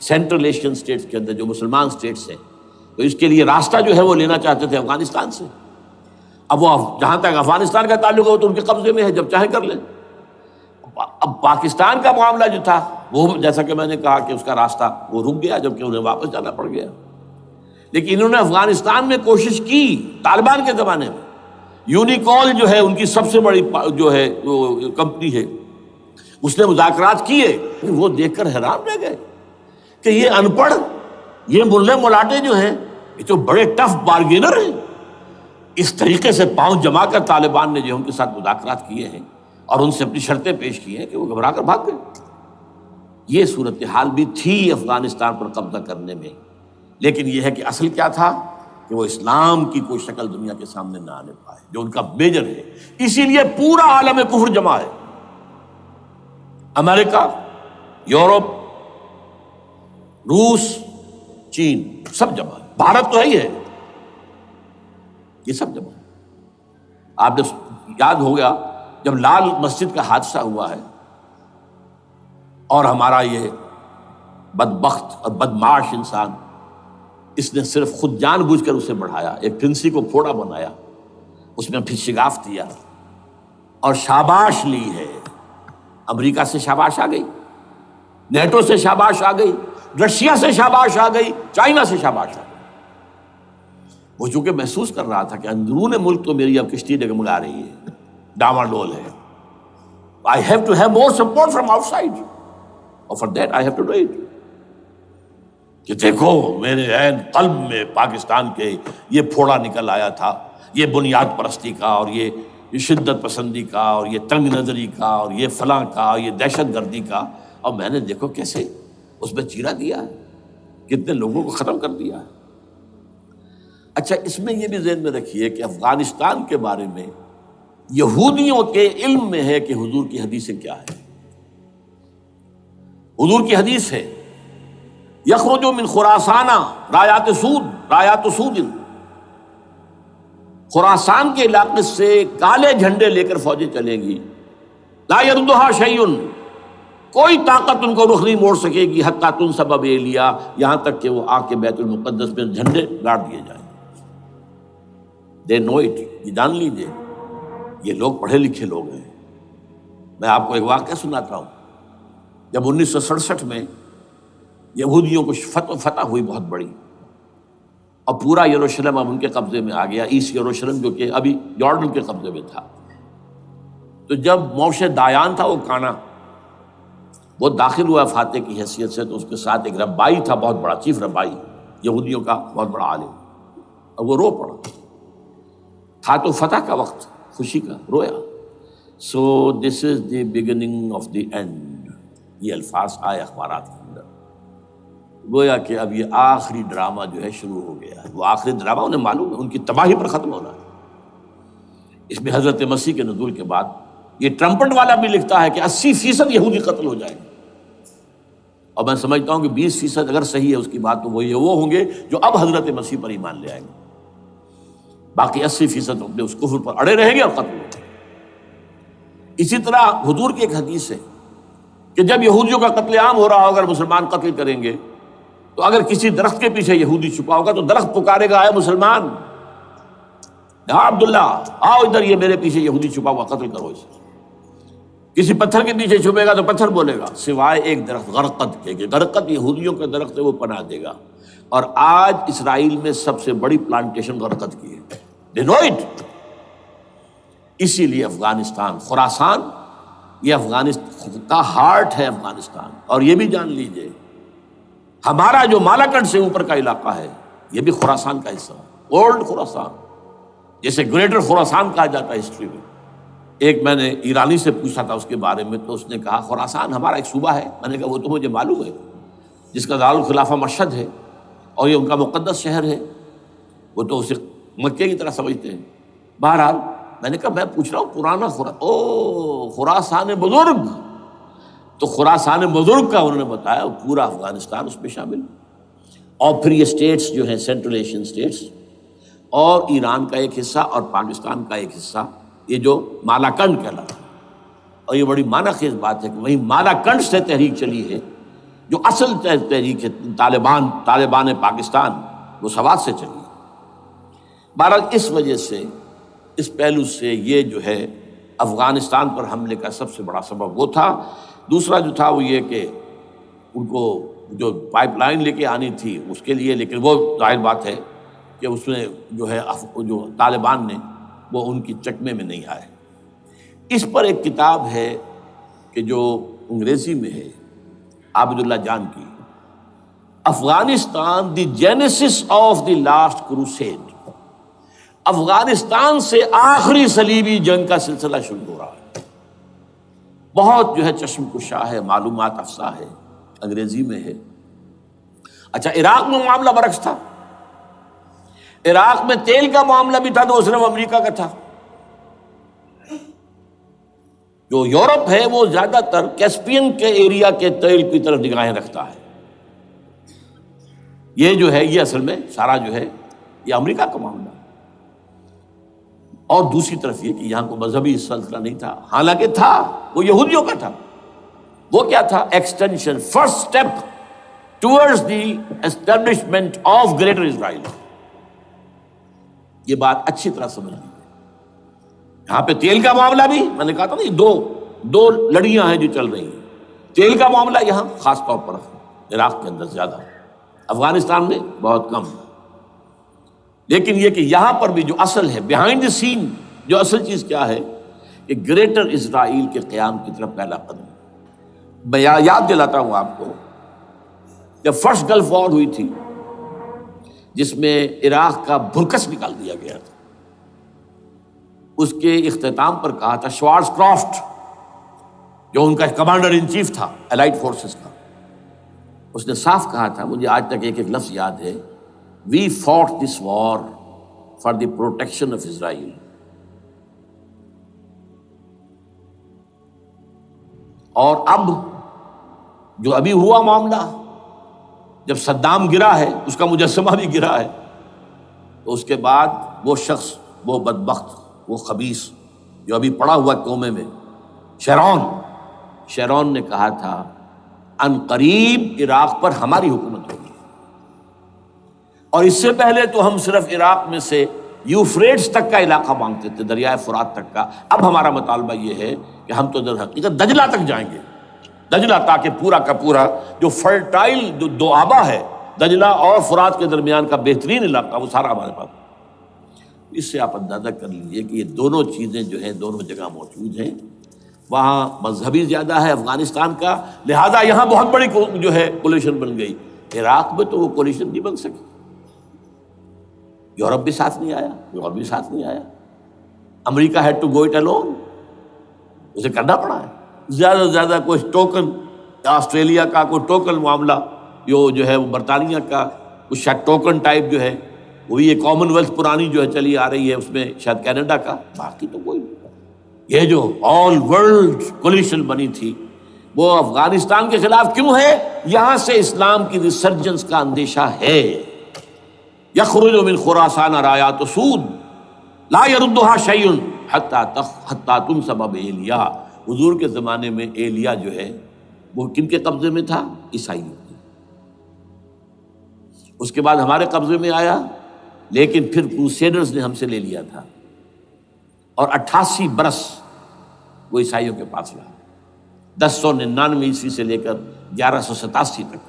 سینٹرل ایشین سٹیٹس کے اندر، جو مسلمان سٹیٹس ہیں، تو اس کے لیے راستہ جو ہے وہ لینا چاہتے تھے افغانستان سے۔ اب وہ جہاں تک افغانستان کا تعلق ہے وہ تو ان کے قبضے میں ہے، جب چاہیں کر لیں۔ اب پاکستان کا معاملہ جو تھا وہ، جیسا کہ میں نے کہا کہ اس کا راستہ وہ رک گیا، جبکہ انہیں واپس جانا پڑ گیا، لیکن انہوں نے افغانستان میں کوشش کی۔ طالبان کے زمانے میں یونیکول جو ہے ان کی سب سے بڑی جو ہے کمپنی ہے، اس نے مذاکرات کیے، وہ دیکھ کر حیران رہ گئے کہ یہ ان پڑھ، یہ ملے ملاٹے جو ہیں یہ تو بڑے ٹف بارگینر ہیں۔ اس طریقے سے پاؤں جما کر طالبان نے جو ان کے ساتھ مذاکرات کیے ہیں اور ان سے اپنی شرطیں پیش کی ہیں کہ وہ گھبرا کر بھاگ گئے۔ یہ صورتحال بھی تھی افغانستان پر قبضہ کرنے میں، لیکن یہ ہے کہ اصل کیا تھا کہ وہ اسلام کی کوئی شکل دنیا کے سامنے نہ آنے پائے، جو ان کا میجر ہے۔ اسی لیے پورا عالم کفر جمع ہے، امریکہ، یورپ، روس، چین، سب جمع ہے، بھارت تو ہے ہی ہے، یہ سب جمع ہے۔ آپ نے یاد ہوگا جب لال مسجد کا حادثہ ہوا ہے اور ہمارا یہ بدبخت اور بدمعاش انسان، اس نے صرف خود جان بوجھ کر اسے بڑھایا، ایک پھنسی کو پھوڑا بنایا، اس میں پھر شگاف دیا اور شاباش لی ہے۔ امریکہ سے شاباش آ گئی، نیٹو سے شاباش آ گئی، رشیا سے شاباش آ گئی، چائنا سے شاباش آ گئی۔ وہ چونکہ محسوس کر رہا تھا کہ اندرون ملک تو میری اب کشتی ڈگمگا رہی ہے، ڈاواڈول ہے، I have to have more support from outside, اور for that I have to do it۔ کہ دیکھو میرے عین قلب میں پاکستان کے یہ پھوڑا نکل آیا تھا، یہ بنیاد پرستی کا اور یہ شدت پسندی کا اور یہ تنگ نظری کا اور یہ فلاں کا، یہ دہشت گردی کا، اور میں نے دیکھو کیسے اس میں چیرا دیا ہے، کتنے لوگوں کو ختم کر دیا ہے۔ اچھا، اس میں یہ بھی ذہن میں رکھیے کہ افغانستان کے بارے میں یہودیوں کے علم میں ہے کہ حضور کی حدیثیں کیا ہے۔ حضور کی حدیث ہے یخرج من خراسان رایات سود، خراسان کے علاقے سے کالے جھنڈے لے کر فوجیں چلیں گی، لا یردھا شیء، کوئی طاقت ان کو رخ نہیں موڑ سکے گی، حتیٰ تنصب بیلیا، یہاں تک کہ وہ آ کے بیت المقدس میں جھنڈے گاڑ دیے جائیں۔ دے نو اٹ، یہ جان لیجیے، یہ لوگ پڑھے لکھے لوگ ہیں۔ میں آپ کو ایک واقعہ سناتا ہوں۔ جب 1967 میں یہودیوں کو فتح ہوئی بہت بڑی، اور پورا یروشلم اب ان کے قبضے میں آ گیا، ایسٹ یروشلم جو کہ ابھی جارڈن کے قبضے میں تھا، تو جب موشے دایان تھا وہ کانا، وہ داخل ہوا فاتح کی حیثیت سے، تو اس کے ساتھ ایک ربائی تھا، بہت بڑا چیف ربائی، یہودیوں کا بہت بڑا عالم، اور وہ رو پڑا. تھا تو فتح کا وقت، خوشی کا، رویا. So this is the beginning of the end. یہ الفاظ آئے اخبارات کے اندر، گویا کہ اب یہ آخری ڈرامہ جو ہے شروع ہو گیا ہے. وہ آخری ڈرامہ انہیں معلوم ہے ان کی تباہی پر ختم ہونا ہے. اس میں حضرت مسیح کے نزول کے بعد یہ ٹرمپٹ والا بھی لکھتا ہے کہ 80% یہودی قتل ہو جائیں گے، اور میں سمجھتا ہوں کہ 20% اگر صحیح ہے اس کی بات، تو وہ ہوں گے جو اب حضرت مسیح پر ایمان لے آئیں گے. باقی 80% اپنے اس کفر پر اڑے رہیں گے اور قتل ہوں گے. اسی طرح حضور کی ایک حدیث ہے کہ جب یہودیوں کا قتل عام ہو رہا ہوگا، اگر مسلمان قتل کریں گے، تو اگر کسی درخت کے پیچھے یہودی چھپا ہوگا تو درخت پکارے گا، اے مسلمان، ہاں عبداللہ آؤ ادھر، یہ میرے پیچھے یہودی چھپا ہوا، قتل کرو اسے. کسی پتھر کے پیچھے چھپے گا تو پتھر بولے گا، سوائے ایک درخت غرقد کے، کہ غرقد یہودیوں کا درخت ہے، وہ پناہ دے گا. اور آج اسرائیل میں سب سے بڑی پلانٹیشن غرقد کی ہے. They know it. اسی لیے افغانستان، خراسان، یہ افغانستان کا ہارٹ ہے افغانستان. اور یہ بھی جان لیجئے، ہمارا جو مالاکنڈ سے اوپر کا علاقہ ہے یہ بھی خراسان کا حصہ ہے، اولڈ خراسان، جیسے گریٹر خراسان کہا جاتا ہے ہسٹری میں. ایک میں نے ایرانی سے پوچھا تھا اس کے بارے میں، تو اس نے کہا خراسان ہمارا ایک صوبہ ہے. میں نے کہا وہ تو مجھے معلوم ہے، جس کا دارالخلافہ مشہد ہے اور یہ ان کا مقدس شہر ہے، وہ تو اسے مکے کی طرح سمجھتے ہیں. بہرحال میں نے کہا میں پوچھ رہا ہوں پرانا خراسان بزرگ. تو خراسان بزرگ کا انہوں نے بتایا پورا افغانستان اس میں شامل، اور پھر یہ اسٹیٹس جو ہیں سینٹرل ایشین اسٹیٹس، اور ایران کا ایک حصہ اور پاکستان کا ایک حصہ، یہ جو مالاکنڈ کہلاتا ہے. اور یہ بڑی معنی خیز بات ہے کہ وہیں مالاکنڈ سے تحریک چلی ہے، جو اصل تحریک ہے طالبان پاکستان، وہ سوات سے چلی ہے. بہرحال اس وجہ سے، اس پہلو سے یہ جو ہے افغانستان پر حملے کا سب سے بڑا سبب وہ تھا. دوسرا جو تھا وہ یہ کہ ان کو جو پائپ لائن لے کے آنی تھی اس کے لیے، لیکن وہ ظاہر بات ہے کہ اس میں جو ہے جو طالبان نے وہ ان کی چکمے میں نہیں آئے. اس پر ایک کتاب ہے کہ جو انگریزی میں ہے عابد اللہ جان کی، Afghanistan the genesis of the last crusade. Afghanistan سے آخری صلیبی جنگ کا سلسلہ شروع ہو رہا ہے. بہت جو ہے چشم کشا ہے، معلومات افزا ہے، انگریزی میں ہے. اچھا، عراق میں معاملہ برعکس تھا. عراق میں تیل کا معاملہ بھی تھا تو صرف امریکہ کا تھا. جو یورپ ہے وہ زیادہ تر کیسپین کے ایریا کے تیل کی طرف نگاہیں رکھتا ہے. یہ جو ہے یہ اصل میں سارا جو ہے یہ امریکہ کا معاملہ. اور دوسری طرف یہ کہ یہاں کو مذہبی سلسلہ نہیں تھا، حالانکہ تھا، وہ یہودیوں کا تھا. وہ کیا تھا؟ Extension, first step towards the establishment of greater Israel. یہ بات اچھی طرح سمجھ لیجیے. یہاں پہ تیل کا معاملہ بھی میں نے کہا تھا نا، دو لڑیاں ہیں جو چل رہی ہیں. تیل کا معاملہ یہاں خاص طور پر عراق کے اندر زیادہ، افغانستان میں بہت کم. لیکن یہ کہ یہاں پر بھی جو اصل ہے بیہائنڈ دی سین، جو اصل چیز کیا ہے کہ گریٹر اسرائیل کے قیام کی طرف پہلا قدم. میں یاد دلاتا ہوں آپ کو، جب فرسٹ گلف وار ہوئی تھی جس میں عراق کا بھرکس نکال دیا گیا تھا، اس کے اختتام پر کہا تھا شوارز کرافٹ، جو ان کا کمانڈر ان چیف تھا الائٹ فورسز کا، اس نے صاف کہا تھا، مجھے آج تک ایک ایک لفظ یاد ہے، We fought this war for the protection of Israel. اور اب جو ابھی ہوا معاملہ، جب صدام گرا ہے، اس کا مجسمہ بھی گرا ہے، تو اس کے بعد وہ شخص، وہ بدبخت، وہ خبیث جو ابھی پڑا ہوا کومے میں، شیرون نے کہا تھا ان قریب عراق پر ہماری حکومت ہوگی. اور اس سے پہلے تو ہم صرف عراق میں سے یوفریٹس تک کا علاقہ مانگتے تھے، دریائے فرات تک کا. اب ہمارا مطالبہ یہ ہے کہ ہم تو در حقیقت دجلہ تک جائیں گے، دجلہ، تاکہ پورا کا پورا جو فرٹائل جو دو آبا ہے دجلہ اور فرات کے درمیان کا بہترین علاقہ، وہ سارا ہمارے پاس. اس سے آپ اندازہ کر لیجئے کہ یہ دونوں چیزیں جو ہیں دونوں جگہ موجود ہیں. وہاں مذہبی زیادہ ہے افغانستان کا، لہذا یہاں بہت بڑی جو ہے کولیشن بن گئی۔ عراق میں تو وہ کولیشن نہیں بن سکی، یورپ بھی ساتھ نہیں آیا، یورپ بھی ساتھ نہیں آیا، امریکہ had to go it alone, اسے کرنا پڑا ہے۔ زیادہ سے زیادہ کوئی ٹوکن آسٹریلیا کا کوئی ٹوکن معاملہ جو ہے وہ برطانیہ کا کچھ شاید ٹوکن ٹائپ جو ہے وہی یہ کامن ویلتھ پرانی جو ہے چلی آ رہی ہے، اس میں شاید کینیڈا کا، باقی تو کوئی نہیں۔ یہ جو آل ورلڈ کولیشن بنی تھی وہ افغانستان کے خلاف کیوں ہے؟ یہاں سے اسلام کی ریسرجنس کا اندیشہ ہے۔ یخرج من خراسان رایات سود لا يردها شیء حتی تنصب بایلیا۔ حضور کے زمانے میں ایلیا جو ہے وہ کن کے قبضے میں تھا؟ عیسائیوں کے۔ اس کے بعد ہمارے قبضے میں آیا، لیکن پھر کروسیڈرز نے ہم سے لے لیا تھا، اور 88 برس وہ عیسائیوں کے پاس رہا، 1099 عیسوی سے لے کر 1187 تک۔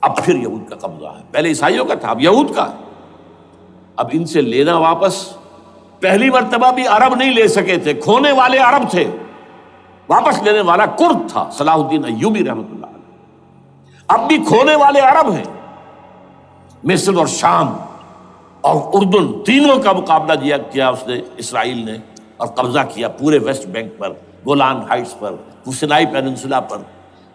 اب پھر یہود کا قبضہ ہے، پہلے عیسائیوں کا تھا، اب یہود کا۔ اب ان سے لینا واپس، پہلی مرتبہ بھی عرب نہیں لے سکے تھے، کھونے والے عرب تھے، واپس لینے والا کرد تھا، صلاح الدین ایوبی رحمۃ اللہ علیہ۔ اب بھی کھونے والے عرب ہیں، مصر اور شام اور اردن تینوں کا مقابلہ کیا اس نے، اسرائیل نے، اور قبضہ کیا پورے ویسٹ بینک پر، گولان ہائٹس پر، سینائی پیننسولا پر،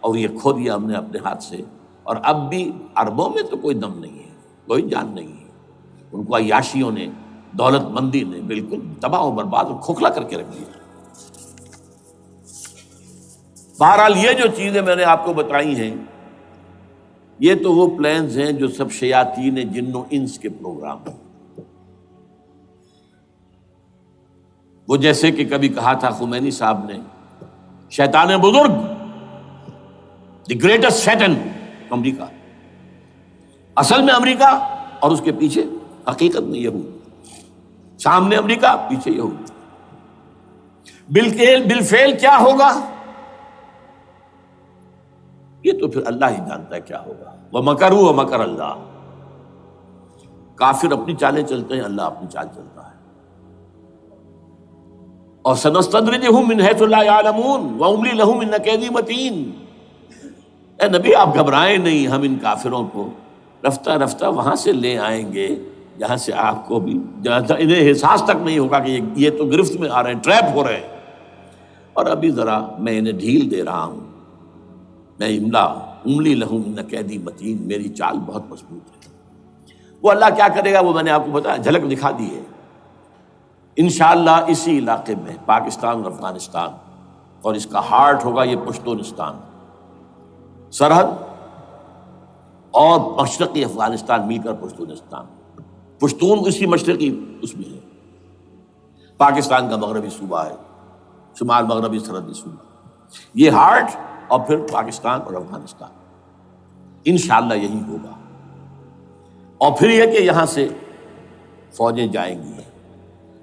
اور یہ کھو دیا ہم نے اپنے ہاتھ سے۔ اور اب بھی عربوں میں تو کوئی دم نہیں ہے، کوئی جان نہیں ہے، ان کو عیاشیوں نے، دولت مندی نے بالکل تباہ و برباد اور کھوکھلا کر کے رکھ دیا۔ بہرحال یہ جو چیزیں میں نے آپ کو بتائی ہیں، یہ تو وہ پلانز ہیں جو سب شیاطین جن و انس کے پروگرام ہیں۔ وہ جیسے کہ کبھی کہا تھا خمینی صاحب نے، شیطان بزرگ، دی گریٹسٹ سیٹن، امریکہ، اصل میں امریکہ، اور اس کے پیچھے حقیقت میں یہود، سامنے امریکہ، پیچھے یہود۔ بالفعل کیا ہوگا یہ تو پھر اللہ ہی جانتا ہے کیا ہوگا۔ وَمَكَرُوا وَمَكَرَ اللَّهُ، کافر اپنی چالیں چلتے ہیں، اللہ اپنی چال چلتا ہے۔ اور سَنَسْتَدْرِجُهُم مِّنْ حَيْثُ لَا يَعْلَمُونَ وَأُمْلِي لَهُمْ إِنَّ كَيْدِي مَتِينٌ۔ اے نبی آپ گھبرائیں نہیں، ہم ان کافروں کو رفتہ رفتہ وہاں سے لے آئیں گے جہاں سے آپ کو بھی، جہاں انہیں احساس تک نہیں ہوگا کہ یہ تو گرفت میں آ رہے ہیں، ٹریپ ہو رہے ہیں، اور ابھی ذرا میں انہیں ڈھیل دے رہا ہوں۔ میں املی لہم ان کیدی متین، میری چال بہت مضبوط ہے۔ وہ اللہ کیا کرے گا وہ میں نے آپ کو بتایا، جھلک دکھا دی ہے۔ انشاءاللہ اسی علاقے میں پاکستان اور افغانستان، اور اس کا ہارٹ ہوگا یہ پشتونستان، سرحد اور مشرقی افغانستان مل کر پشتونستان، پشتون اسی مشرقی اس میں ہے، پاکستان کا مغربی صوبہ ہے، شمال مغربی سرحدی صوبہ، یہ ہارٹ، اور پھر پاکستان اور افغانستان، انشاءاللہ یہی ہوگا۔ اور پھر یہ کہ یہاں سے فوجیں جائیں گی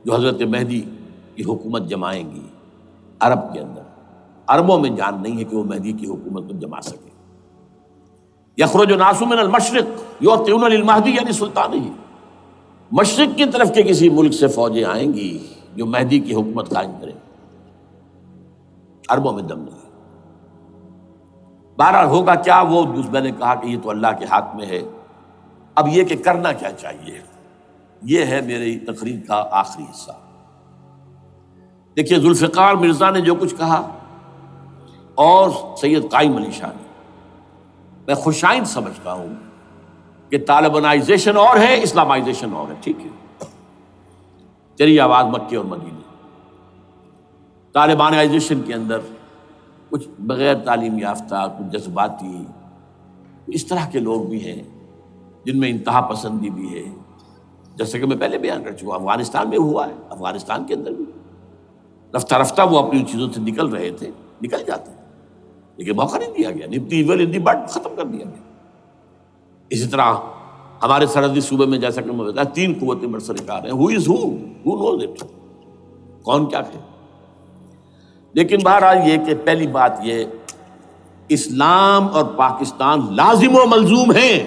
جو حضرت مہدی کی حکومت جمائیں گی عرب کے اندر۔ عربوں میں جان نہیں ہے کہ وہ مہدی کی حکومت کو جما سکے۔ یخرج ناس من المشرق یؤتون للمہدی یعنی سلطان ہی، مشرق کی طرف کے کسی ملک سے فوجیں آئیں گی جو مہدی کی حکومت قائم کریں، عربوں میں دم نہیں۔ بہرحال ہوگا کیا وہ میں نے کہا کہ یہ تو اللہ کے ہاتھ میں ہے۔ اب یہ کہ کرنا کیا چاہیے، یہ ہے میری تقریر کا آخری حصہ۔ دیکھیے ذوالفقار مرزا نے جو کچھ کہا اور سید قائم علی شاہ نے، میں خوشائند سمجھتا ہوں کہ طالبانائزیشن اور ہے، اسلامائزیشن اور ہے، ٹھیک ہے، چلیے آواز مکے اور مدینے۔ طالبانائزیشن کے اندر کچھ بغیر تعلیم یافتہ، کچھ جذباتی، اس طرح کے لوگ بھی ہیں جن میں انتہا پسندی بھی ہے، جیسے کہ میں پہلے بیان کر چکا، افغانستان میں ہوا ہے، افغانستان کے اندر بھی رفتہ رفتہ وہ اپنی چیزوں سے نکل رہے تھے، نکل جاتے ہیں، لیکن موقع نہیں دیا گیا، nip the evil in the bud ختم کر دیا گیا۔ اسی طرح ہمارے سرحدی صوبے میں جیسا کہ میں بتایا 3 قوتیں برسرکار ہیں، ہو از ہو نوز اٹ، کون کیا کہ۔ لیکن بہرحال یہ کہ پہلی بات یہ، اسلام اور پاکستان لازم و ملزوم ہیں۔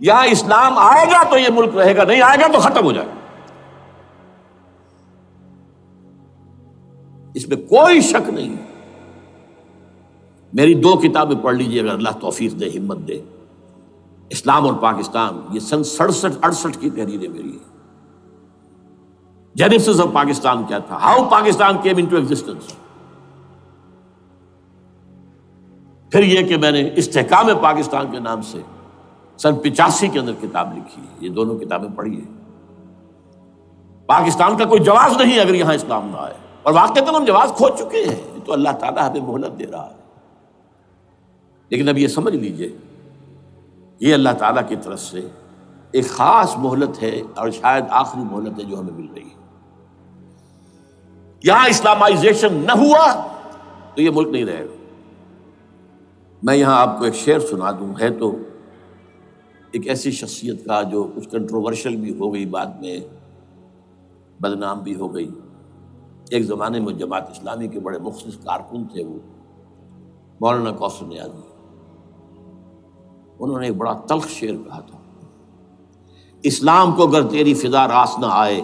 یہاں اسلام آئے گا تو یہ ملک رہے گا، نہیں آئے گا تو ختم ہو جائے گا۔ اس میں کوئی شک نہیں. میری 2 کتابیں پڑھ لیجیے اگر اللہ توفیق دے، ہمت دے. اسلام اور پاکستان، یہ سن 67-68 کی تحریر ہے میری. جینیسس آف پاکستان کیا تھا، how Pakistan came into existence. پھر یہ کہ میں نے استحکام پاکستان کے نام سے سن 85 کے اندر کتاب لکھی ہے. یہ دونوں کتابیں پڑھی ہیں. پاکستان کا کوئی جواز نہیں اگر یہاں اسلام نہ آئے، اور واقعتاً ہم جواز کھو چکے ہیں. یہ تو اللہ تعالیٰ ہمیں مہلت دے رہا ہے. لیکن اب یہ سمجھ لیجئے، یہ اللہ تعالیٰ کی طرف سے ایک خاص مہلت ہے، اور شاید آخری مہلت ہے جو ہمیں مل رہی ہے. یہاں اسلامائزیشن نہ ہوا تو یہ ملک نہیں رہے گا. میں یہاں آپ کو ایک شعر سنا دوں. ہے تو ایک ایسی شخصیت کا جو کچھ کنٹروورشل بھی ہو گئی، بعد میں بدنام بھی ہو گئی. ایک زمانے میں جماعت اسلامی کے بڑے مخلص کارکن تھے وہ، مولانا کوثر نیازی. انہوں نے ایک بڑا تلخ شعر کہا تھا، اسلام کو اگر تیری فضا راس نہ آئے،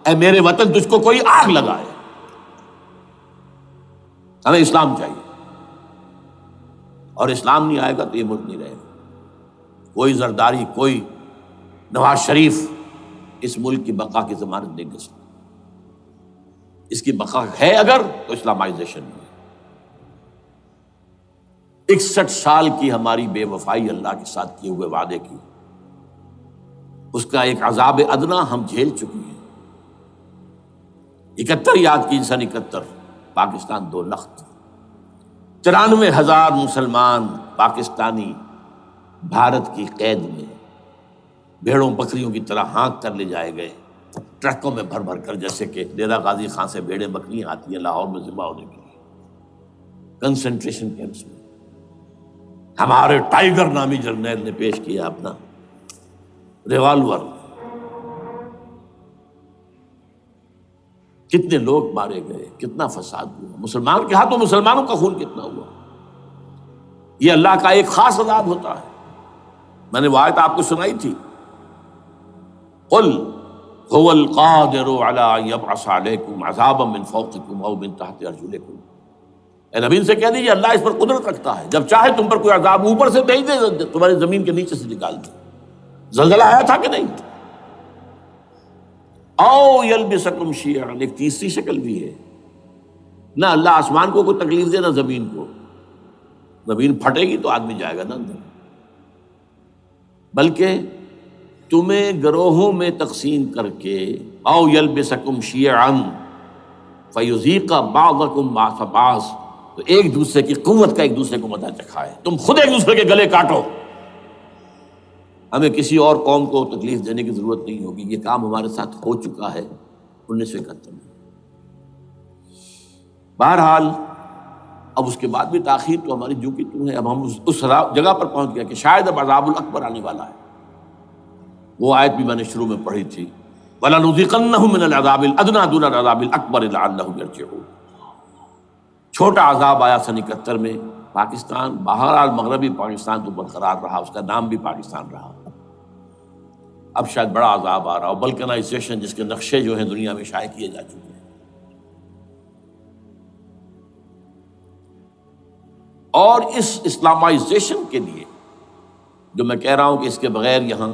اے میرے وطن تجھ کو کوئی آگ لگائے. ہمیں اسلام چاہیے، اور اسلام نہیں آئے گا تو یہ ملک نہیں رہے گا. کوئی زرداری، کوئی نواز شریف اس ملک کی بقا کی ضمانت نہیں دے سکتا. اس کی بقا ہے اگر تو اسلامائزیشن میں. 61 سال کی ہماری بے وفائی اللہ کے ساتھ کیے ہوئے وعدے کی، اس کا ایک عذاب ادنا ہم جھیل چکے ہیں. 71 یاد کی سن 71، پاکستان 2 لخت. 93,000 مسلمان پاکستانی بھارت کی قید میں بھیڑوں بکریوں کی طرح ہانک کر لے جائے گئے، ٹرکوں میں بھر بھر کر، جیسے کہ ڈیرہ غازی خان سے بھیڑیں بکریاں آتی ہیں لاہور میں ذبح ہونے کے لیے. کنسنٹریشن کیمپس میں ہمارے ٹائیگر نامی جرنیل نے پیش کیا اپنا ریوالور. کتنے لوگ مارے گئے، کتنا فساد ہوا. مسلمان کے ہاتھوں مسلمانوں کا خون کتنا ہوا. یہ اللہ کا ایک خاص عذاب ہوتا ہے. میں نے وہ آیت آپ کو سنائی تھی، قل هو القادر على ان يبعث عليكم عذابا من فوقكم او من تحت ارجلكم. اے نبی سے کہہ دیجیے اللہ اس پر قدرت رکھتا ہے، جب چاہے تم پر کوئی عذاب اوپر سے بھیج دے، تمہاری زمین کے نیچے سے نکال دے. زلزلہ آیا تھا کہ نہیں؟ او یلبسکم شیعا، ایک تیسری شکل بھی ہے. نہ اللہ آسمان کو کوئی تکلیف دے، نہ زمین کو. زمین پھٹے گی تو آدمی جائے گا نا اندر، بلکہ تمہیں گروہوں میں تقسیم کر کے او یلبسکم شیعا فیذیق بعضکم بعض بعض، تو ایک دوسرے کی قوت کا ایک دوسرے کو مزہ چکھائے. تم خود ایک دوسرے کے گلے کاٹو. ہمیں کسی اور قوم کو تکلیف دینے کی ضرورت نہیں ہوگی. یہ کام ہمارے ساتھ ہو چکا ہے 1971 میں. بہرحال اب اس کے بعد بھی تاخیر تو ہماری جو کی تو ہے. اب ہم اس جگہ پر پہنچ گئے کہ شاید اب عذاب الاکبر آنے والا ہے. وہ آیت بھی میں نے شروع میں پڑھی تھی، وَلَنُذِيقَنَّهُم مِّنَ الْعَذَابِ الْأَدْنَىٰ دُونَ الْعَذَابِ الْأَكْبَرِ لَعَلَّهُمْ يَرْجِعُونَ. چھوٹا عذاب آیا سن 71 میں پاکستان. بہرحال مغربی پاکستان تو برقرار رہا، اس کا نام بھی پاکستان رہا. اب شاید بڑا عذاب آ رہا ہو، بلکنائزیشن جس کے نقشے جو ہیں دنیا میں شائع کیے جا چکے ہیں. اور اس اسلامائزیشن کے لیے جو میں کہہ رہا ہوں کہ اس کے بغیر یہاں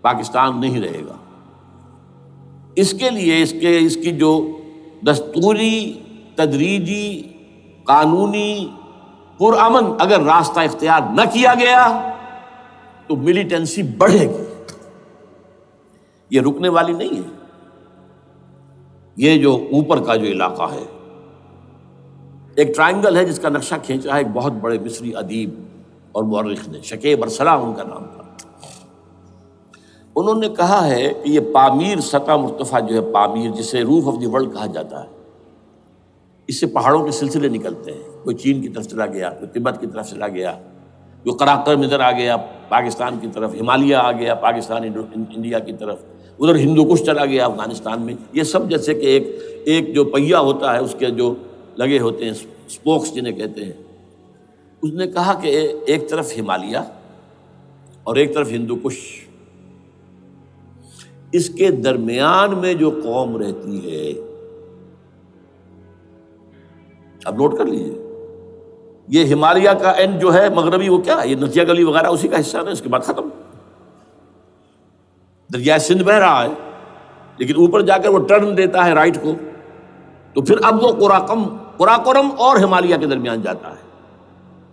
پاکستان نہیں رہے گا، اس کے لیے اس کی جو دستوری، تدریجی، قانونی، پرامن اگر راستہ اختیار نہ کیا گیا تو ملیٹنسی بڑھے گی. یہ رکنے والی نہیں ہے. یہ جو اوپر کا جو علاقہ ہے، ایک ٹرائنگل ہے جس کا نقشہ کھینچا ہے ایک بہت بڑے مصری ادیب اور مورخ نے، شکیب ارسلان ان کا نام تھا. انہوں نے کہا ہے کہ یہ پامیر سطح مرتفع جو ہے، پامیر جسے روف آف دی ورلڈ کہا جاتا ہے، اس سے پہاڑوں کے سلسلے نکلتے ہیں. کوئی چین کی طرف چلا گیا، کوئی تبت کی طرف چلا گیا، کوئی قراقرم ادھر آ گیا پاکستان کی طرف، ہمالیہ آ گیا پاکستان انڈیا کی طرف، ادھر ہندو کش چلا گیا افغانستان میں. یہ سب جیسے کہ ایک جو پہیا ہوتا ہے اس کے جو لگے ہوتے ہیں اسپوکس جنہیں کہتے ہیں. اس نے کہا کہ ایک طرف ہمالیہ اور ایک طرف ہندو کش، اس کے درمیان میں جو قوم رہتی ہے اب نوٹ کر لیجیے، یہ ہمالیہ کا اینڈ جو ہے مغربی، وہ کیا ہے، یہ نتیا گلی وغیرہ اسی کا حصہ ہے، اس کے بعد ختم۔ دریا سندھ بہ رہا ہے، لیکن اوپر جا کر وہ ٹرن دیتا ہے رائٹ کو، تو پھر اب وہ قراقرم اور ہمالیہ کے درمیان جاتا ہے،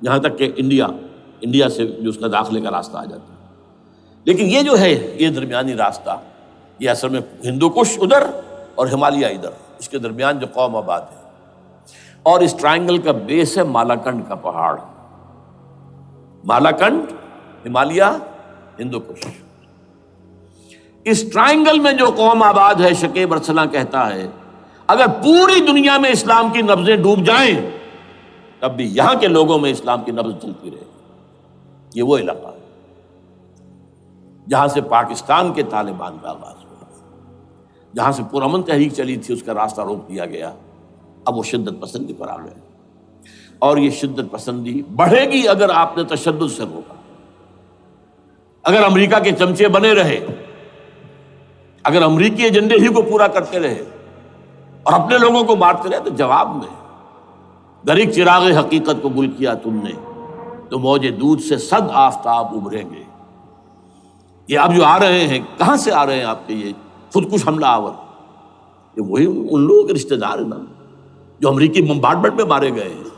یہاں تک کہ انڈیا سے جو اس کا داخلے کا راستہ آ جاتا ہے۔ لیکن یہ جو ہے یہ درمیانی راستہ، یہ اصل میں ہندو کش ادھر اور ہمالیہ ادھر، اس کے درمیان جو قوم آباد ہے، اور اس ٹرائنگل کا بیس ہے مالاکنڈ کا پہاڑ، مالاکنڈ، ہمالیہ، ہندو کش۔ اس ٹرائنگل میں جو قوم آباد ہے، شکیب ارسلان کہتا ہے اگر پوری دنیا میں اسلام کی نبضیں ڈوب جائیں تب بھی یہاں کے لوگوں میں اسلام کی نبض چلتی رہے گی۔ یہ وہ علاقہ ہے جہاں سے پاکستان کے طالبان کا آغاز ہوا، جہاں سے پرامن تحریک چلی تھی، اس کا راستہ روک دیا گیا۔ اب وہ شدت پسندی پر آ گئے، اور یہ شدت پسندی بڑھے گی اگر آپ نے تشدد سے روکا، اگر امریکہ کے چمچے بنے رہے، اگر امریکی ایجنڈے ہی کو پورا کرتے رہے اور اپنے لوگوں کو مارتے رہے، تو جواب میں گرک چراغ حقیقت کو گل کیا تم نے، تو موج دودھ سے صد آفتاب ابھریں گے۔ یہ اب جو آ رہے ہیں، کہاں سے آ رہے ہیں آپ کے یہ خودکش حملہ آور؟ یہ وہی ان لوگوں کے رشتہ دار ہیں نا جو امریکی بمبارڈمنٹ میں مارے گئے ہیں۔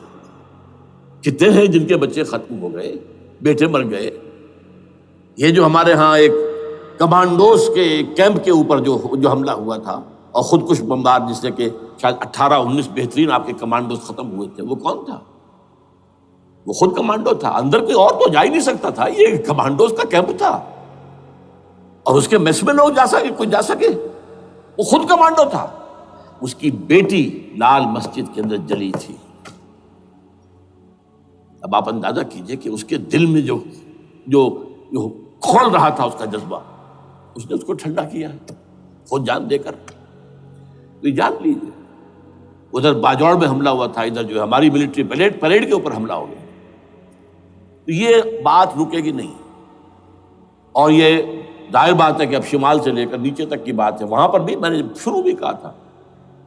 کتنے ہیں جن کے بچے ختم ہو گئے، بیٹے مر گئے۔ یہ جو ہمارے ہاں ایک کمانڈوز کے کیمپ کے اوپر جو حملہ ہوا تھا، اور خودکش بمبار، جس سے کہ شاید 18-19 بہترین آپ کے کمانڈوز ختم ہوئے تھے، وہ کون تھا؟ وہ خود کمانڈو تھا، اندر کوئی اور تو جا ہی نہیں سکتا تھا، یہ کمانڈوز کا کیمپ تھا، اور اس کے میس میں لوگ کوئی جا سکے، وہ خود کمانڈو تھا۔ اس کی بیٹی لال مسجد کے اندر جلی تھی۔ اب آپ اندازہ کیجئے کہ اس کے دل میں جو کھول رہا تھا اس کا جذبہ، اس نے اس کو ٹھنڈا کیا خود جان دے کر۔ تو یہ جان لیجیے، ادھر باجوڑ میں حملہ ہوا تھا، ادھر جو ہماری ملٹری پریڈ کے اوپر حملہ ہو گیا۔ تو یہ بات رکے گی نہیں، اور یہ ظاہر بات ہے کہ اب شمال سے لے کر نیچے تک کی بات ہے۔ وہاں پر بھی میں نے شروع بھی کہا تھا،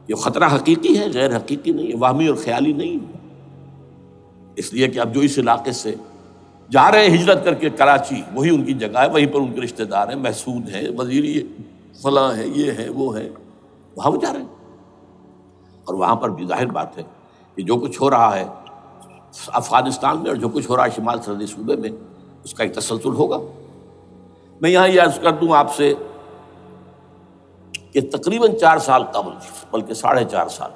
یہ خطرہ حقیقی ہے، غیر حقیقی نہیں ہے، وہمی اور خیالی نہیں ہے۔ اس لیے کہ اب جو اس علاقے سے جا رہے ہیں ہجرت کر کے کراچی، وہی ان کی جگہ ہے، وہیں پر ان کے رشتہ دار ہیں، محسود ہیں، وزیری فلاں ہیں، یہ ہیں وہ ہیں، وہاں وہ جا رہے ہیں۔ اور وہاں پر بھی ظاہر بات ہے کہ جو کچھ ہو رہا ہے افغانستان میں اور جو کچھ ہو رہا ہے شمال سرحدی صوبے میں، اس کا ایک تسلسل ہوگا۔ میں یہاں یہ عرض کر دوں آپ سے کہ تقریباً 4 سال قبل، بلکہ 4.5 سال،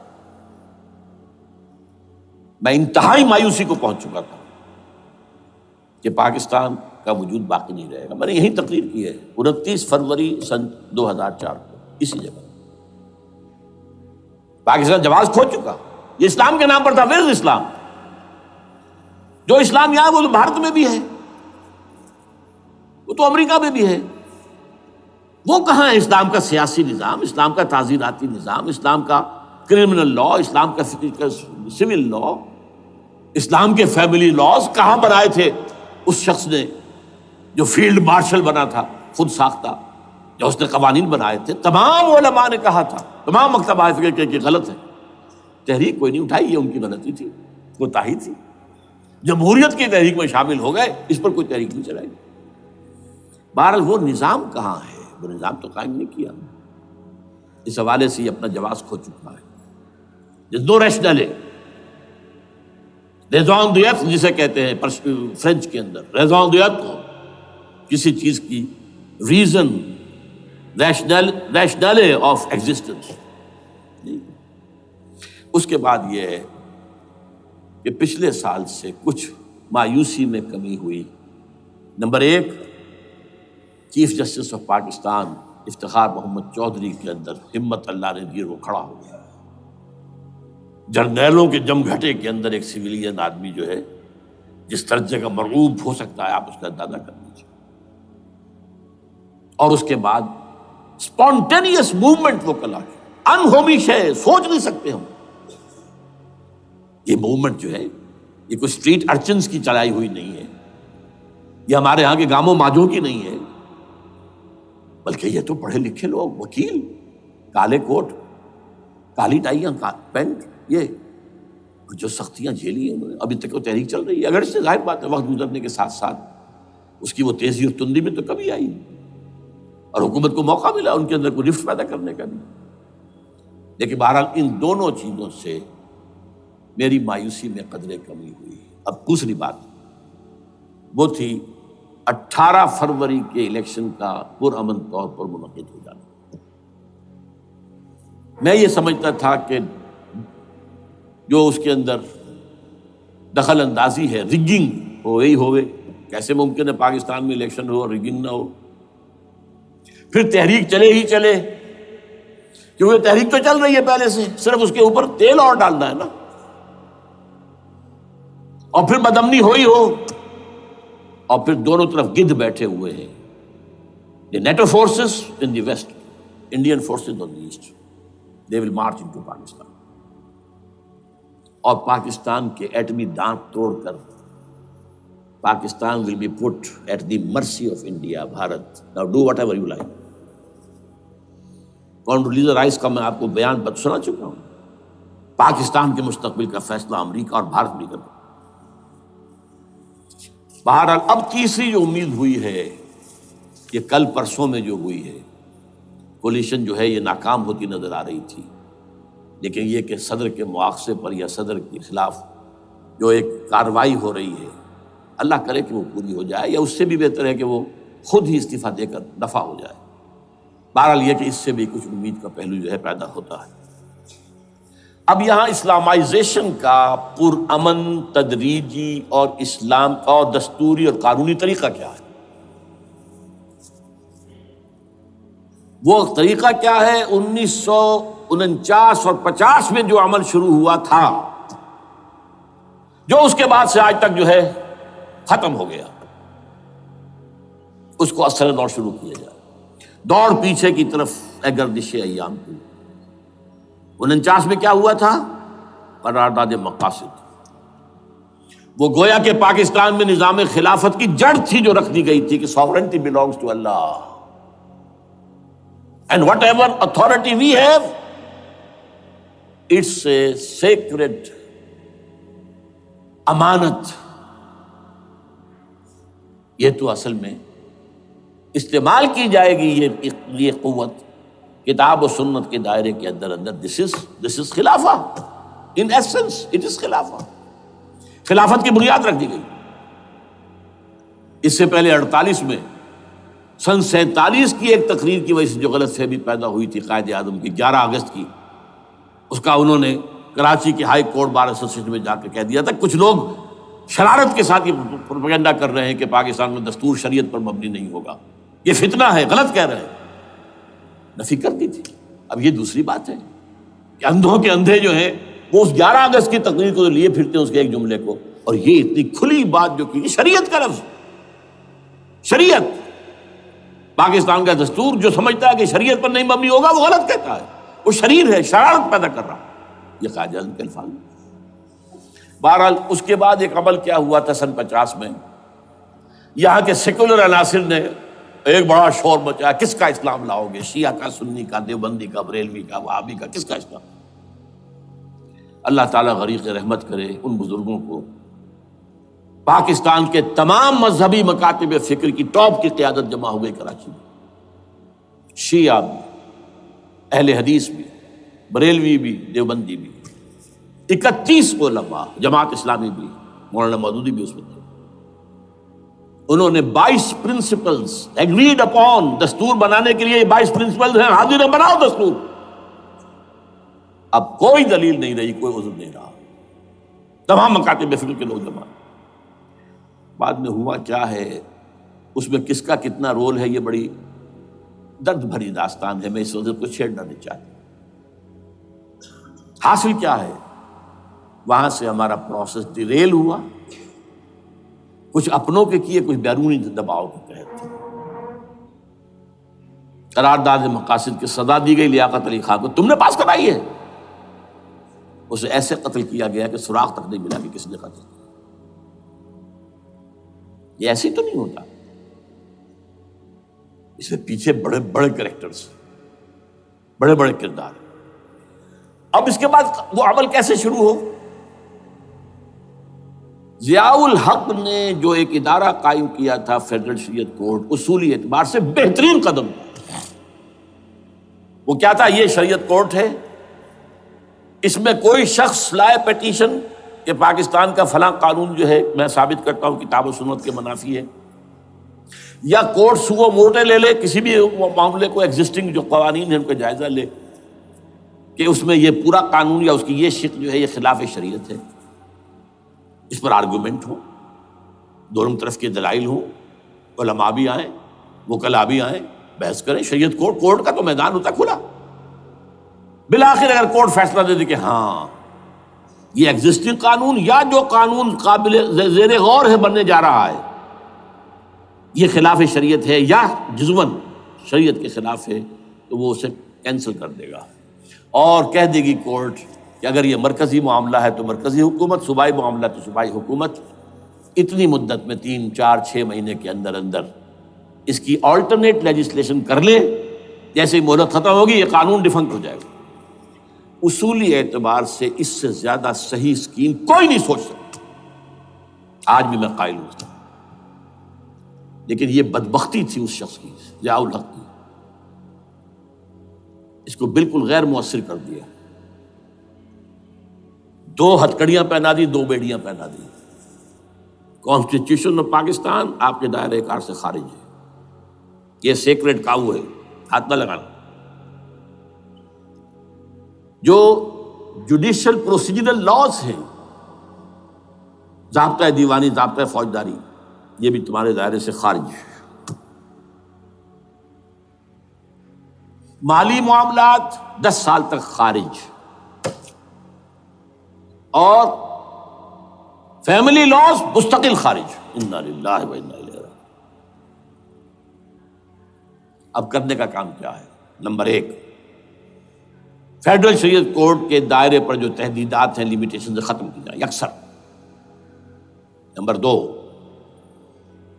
میں انتہائی مایوسی کو پہنچ چکا تھا کہ پاکستان کا وجود باقی نہیں رہے گا۔ میں نے یہی تقریر کی ہے 29 فروری سن 2004 کو، اسی جگہ۔ پاکستان جواز کھو چکا، یہ اسلام کے نام پر تھا، ویئر از اسلام؟ جو اسلام یہاں وہ تو بھارت میں بھی ہے، وہ تو امریکہ میں بھی ہے، وہ کہاں ہے اسلام کا سیاسی نظام، اسلام کا تعزیراتی نظام، اسلام کا کرمنل لا، اسلام کا سول لا، اسلام کے فیملی لاز کہاں بنائے تھے اس شخص نے جو فیلڈ مارشل بنا تھا، خود ساختہ، جو اس نے قوانین بنائے تھے؟ تمام علماء نے کہا تھا، تمام مکتبہ فکر کہ غلط ہے، تحریک کوئی نہیں اٹھائی، یہ ان کی غلطی تھی، کوتاہی تھی۔ جمہوریت کی تحریک میں شامل ہو گئے، اس پر کوئی تحریک نہیں چلائی۔ بہرحال وہ نظام کہاں ہے؟ وہ نظام تو قائم نہیں کیا۔ اس حوالے سے یہ اپنا جواز کھو چکا ہے۔ نو ریشنل ریزون دیت جسے کہتے ہیں فرینچ کے اندر، ریزون دیت کو کسی چیز کی ریزن، ریشنل آف ایگزسٹنس۔ اس کے بعد یہ ہے کہ پچھلے سال سے کچھ مایوسی میں کمی ہوئی۔ Number 1، chief justice of Pakistan Iftikhar Muhammad Chaudhry کے اندر ہمت اللہ نے دی، وہ کھڑا ہو گیا۔ جرنیلوں کے جم گھٹے کے اندر ایک سویلین آدمی جو ہے جس درجے کا مرعوب ہو سکتا ہے، آپ اس کا اندازہ کر لیجیے۔ اور اس کے بعد اسپونٹینیس موومنٹ وہ کلا ہے، انہومی شے، سوچ نہیں سکتے ہم۔ یہ موومنٹ جو ہے یہ کوئی اسٹریٹ ارچنز کی چلائی ہوئی نہیں ہے، یہ ہمارے ہاں کے گاموں ماجوں کی نہیں ہے، بلکہ یہ تو پڑھے لکھے لوگ، وکیل، کالے کوٹ، کالی ٹائیاں، پینٹ، یہ جو سختیاں جھیلی ہیں انہوں نے، ابھی تک وہ تحریک چل رہی ہے، اگر اس سے ظاہر بات ہے وقت گزرنے کے ساتھ ساتھ اس کی وہ تیزی اور تندی میں تو کبھی آئی، اور حکومت کو موقع ملا ان کے اندر کوئی رفت پیدا کرنے کا بھی۔ لیکن بہرحال ان دونوں چیزوں سے میری مایوسی میں قدرے کمی ہوئی۔ اب دوسری بات وہ تھی 18 فروری کے الیکشن کا پرامن طور پر منعقد ہو جانا۔ میں یہ سمجھتا تھا کہ جو اس کے اندر دخل اندازی ہے، ریگنگ ہو گئی ہوئے، کیسے ممکن ہے پاکستان میں الیکشن ہو اور ریگنگ نہ ہو؟ پھر تحریک چلے ہی چلے، کیونکہ تحریک تو چل رہی ہے پہلے سے، صرف اس کے اوپر تیل اور ڈالنا ہے نا، اور پھر بدامنی ہو ہی ہو، اور پھر دونوں طرف گدھ بیٹھے ہوئے ہیں، the NATO forces in the west, Indian forces on the east, they will march into Pakistan, اور پاکستان کے ایٹمی دانت توڑ کر Pakistan will be put at the mercy of India, Bharat, now do whatever you like. Condoleezza Rice کا میں آپ کو بیان سنا چکا ہوں، پاکستان کے مستقبل کا فیصلہ امریکہ اور بھارت بھی کرتا۔ بہرحال اب تیسری جو امید ہوئی ہے، یہ کل پرسوں میں جو ہوئی ہے، کولیشن جو ہے یہ ناکام ہوتی نظر آ رہی تھی، لیکن یہ کہ صدر کے مواخذے پر یا صدر کے خلاف جو ایک کارروائی ہو رہی ہے، اللہ کرے کہ وہ پوری ہو جائے، یا اس سے بھی بہتر ہے کہ وہ خود ہی استعفیٰ دے کر دفع ہو جائے۔ بہرحال یہ کہ اس سے بھی کچھ امید کا پہلو جو ہے پیدا ہوتا ہے۔ اب یہاں اسلامائزیشن کا پرامن، تدریجی اور اسلام اور دستوری اور قانونی طریقہ کیا ہے؟ وہ طریقہ کیا ہے؟ 1949 اور 50 میں جو عمل شروع ہوا تھا، جو اس کے بعد سے آج تک جو ہے ختم ہو گیا، اس کو اثر دور شروع کیا جائے، دوڑ پیچھے کی طرف اے گردش ایام کی۔ 49 میں کیا ہوا تھا؟ قرارداد مقاصد، وہ گویا کہ پاکستان میں نظام خلافت کی جڑ تھی جو رکھ دی گئی تھی کہ sovereignty belongs to Allah and whatever authority we have, it's a sacred امانت۔ یہ تو اصل میں استعمال کی جائے گی یہ قوت کتاب و سنت کے دائرے کے اندر this is خلافہ، in essence it is خلافہ، خلافت کی بنیاد رکھ دی گئی۔ اس سے پہلے 48 میں سن 47 کی ایک تقریر کی وجہ سے جو غلط فہمی پیدا ہوئی تھی قائد اعظم کی 11 اگست کی، اس کا انہوں نے کراچی کی ہائی کورٹ بار ایسوسیشن میں جا کے کہہ دیا تھا، کچھ لوگ شرارت کے ساتھ یہ پروپیگنڈا کر رہے ہیں کہ پاکستان میں دستور شریعت پر مبنی نہیں ہوگا، یہ فتنہ ہے، غلط کہہ رہے ہیں، نفی کر دی تھی۔ اب یہ دوسری بات ہے کہ اندھوں کے اندھے جو ہیں وہ اس 11 اگست کی تقریر کو لیے پھرتے ہیں، اس کے ایک جملے کو، اور یہ اتنی کھلی بات جو کی، شریعت کا لفظ، شریعت، پاکستان کا دستور جو سمجھتا ہے کہ شریعت پر نہیں مبنی ہوگا وہ غلط کہتا ہے، وہ شریر ہے، شرارت پیدا کر رہا، یہ قائد اعظم کے الفاظ۔ بہرحال اس کے بعد ایک عمل کیا ہوا تھا سن 50 میں، یہاں کے سیکولر عناصر نے ایک بڑا شور مچایا، کس کا اسلام لاؤ گے؟ شیعہ کا، سنی کا، دیوبندی کا، بریلوی کا، وہابی کا، کس کا اسلام؟ اللہ تعالیٰ غریق رحمت کرے ان بزرگوں کو، پاکستان کے تمام مذہبی مکاتب فکر کی ٹاپ کی قیادت جمع ہو گئی کراچی میں، شیعہ بھی، اہل حدیث بھی، بریلوی بھی، دیوبندی بھی، 31 علماء، جماعت اسلامی بھی، مولانا مودودی بھی اس میں تھے۔ انہوں نے 22 پرنسپلز ایگریڈ اپون، دستور بنانے کے لیے یہ 22 پرنسپلز ہیں، حاضر ہیں، بناؤ دستور۔ اب کوئی دلیل نہیں رہی، کوئی عذر نہیں رہا، تمام مکاتب فکر کے لوگ جمع۔ بعد میں ہوا کیا ہے، اس میں کس کا کتنا رول ہے، یہ بڑی درد بھری داستان ہے، میں اس وجہ کو چھیڑنا نہیں چاہتا۔ حاصل کیا ہے، وہاں سے ہمارا پروسیس ڈیریل ہوا، کچھ اپنوں کے کیے، کچھ بیرونی دباؤ کے تحت۔ قرارداد مقاصد کی سزا دی گئی لیاقت علی خان کو، تم نے پاس کرائی ہے، اسے ایسے قتل کیا گیا کہ سراغ تک نہیں ملا کہ کس نے قتل کیا۔ یہ ایسے تو نہیں ہوتا، اس میں پیچھے بڑے بڑے کریکٹرز، بڑے بڑے کردار۔ اب اس کے بعد وہ عمل کیسے شروع ہو؟ ضیاء الحق نے جو ایک ادارہ قائم کیا تھا فیڈرل شریعت کورٹ، اصولی اعتبار سے بہترین قدم تھا۔ وہ کیا تھا؟ یہ شریعت کورٹ ہے، اس میں کوئی شخص لائے پٹیشن کہ پاکستان کا فلاں قانون جو ہے میں ثابت کرتا ہوں کتاب و سنت کے منافی ہے، یا کورٹ سو موٹے لے لے کسی بھی معاملے کو، ایگزسٹنگ جو قوانین ہیں ان کا جائزہ لے کہ اس میں یہ پورا قانون یا اس کی یہ شق جو ہے یہ خلاف شریعت ہے، اس پر آرگومنٹ ہو، دونوں طرف کے دلائل ہوں، علماء بھی آئیں، وکلاء بھی آئیں، بحث کریں۔ شریعت کورٹ کا تو میدان ہوتا کھلا۔ بالآخر اگر کورٹ فیصلہ دے دے کہ ہاں یہ ایگزسٹنگ قانون یا جو قانون قابل زیر غور ہے بننے جا رہا ہے یہ خلاف شریعت ہے یا جزوً شریعت کے خلاف ہے، تو وہ اسے کینسل کر دے گا اور کہہ دے گی کورٹ کہ اگر یہ مرکزی معاملہ ہے تو مرکزی حکومت، صوبائی معاملہ تو صوبائی حکومت اتنی مدت میں 3 4 6 مہینے کے اندر اندر اس کی آلٹرنیٹ لیجسلیشن کر لے، جیسے ہی مہلت ختم ہوگی یہ قانون ڈیفنکٹ ہو جائے گا۔ اصولی اعتبار سے اس سے زیادہ صحیح اسکیم کوئی نہیں سوچ سکتا، آج بھی میں قائل ہوں۔ لیکن یہ بدبختی تھی اس شخص کی، ضیاء الحق کی، اس کو بالکل غیر مؤثر کر دیا۔ 2 ہتھکڑیاں پہنا دی، 2 بیڑیاں پہنا دی۔ کانسٹیٹیوشن آف پاکستان آپ کے دائرۂ کار سے خارج ہے، یہ سیکریٹ کاؤ ہے، ہاتھ نہ لگانا۔ جو جوڈیشل پروسیجرل لاز ہیں، ضابطۂ دیوانی، ضابطۂ فوجداری، یہ بھی تمہارے دائرے سے خارج ہے۔ مالی معاملات 10 سال تک خارج، اور فیملی لاز مستقل خارج۔ انا للہ و انا الیہ راجعون۔ اب کرنے کا کام کیا ہے؟ نمبر 1، فیڈرل شریعت کورٹ کے دائرے پر جو تحدیدات ہیں، لیمیٹیشن ختم کی جائیں یکسر۔ نمبر 2،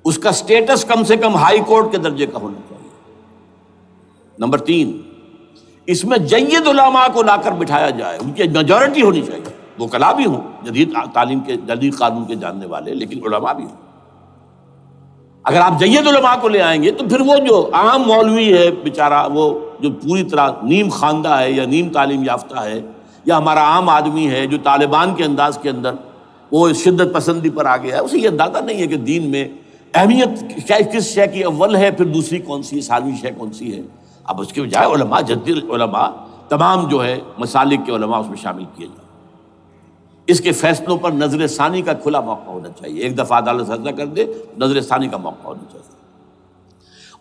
اس کا سٹیٹس کم سے کم ہائی کورٹ کے درجے کا ہونا چاہیے۔ نمبر 3، اس میں جید علماء کو لا کر بٹھایا جائے، ان کی میجورٹی ہونی چاہیے، وکلاء بھی ہوں، جدید تعلیم کے جدید قانون کے جاننے والے، لیکن علماء بھی ہوں۔ اگر آپ جید علماء کو لے آئیں گے تو پھر وہ جو عام مولوی ہے بیچارہ، وہ جو پوری طرح نیم خواندہ ہے یا نیم تعلیم یافتہ ہے، یا ہمارا عام آدمی ہے جو طالبان کے انداز کے اندر وہ شدت پسندی پر آ گیا ہے، اسے یہ اندازہ نہیں ہے کہ دین میں اہمیت کس شے کی اول ہے، پھر دوسری کون سی، سالوی شے کون سی ہے۔ اب اس کے بجائے علماء، جدید علماء، تمام جو ہے مسالک کے علماء اس میں شامل کیے جائیں۔ اس کے فیصلوں پر نظر ثانی کا کھلا موقع ہونا چاہیے، ایک دفعہ عدالت فیصلہ کر دے، نظر ثانی کا موقع ہونا چاہیے،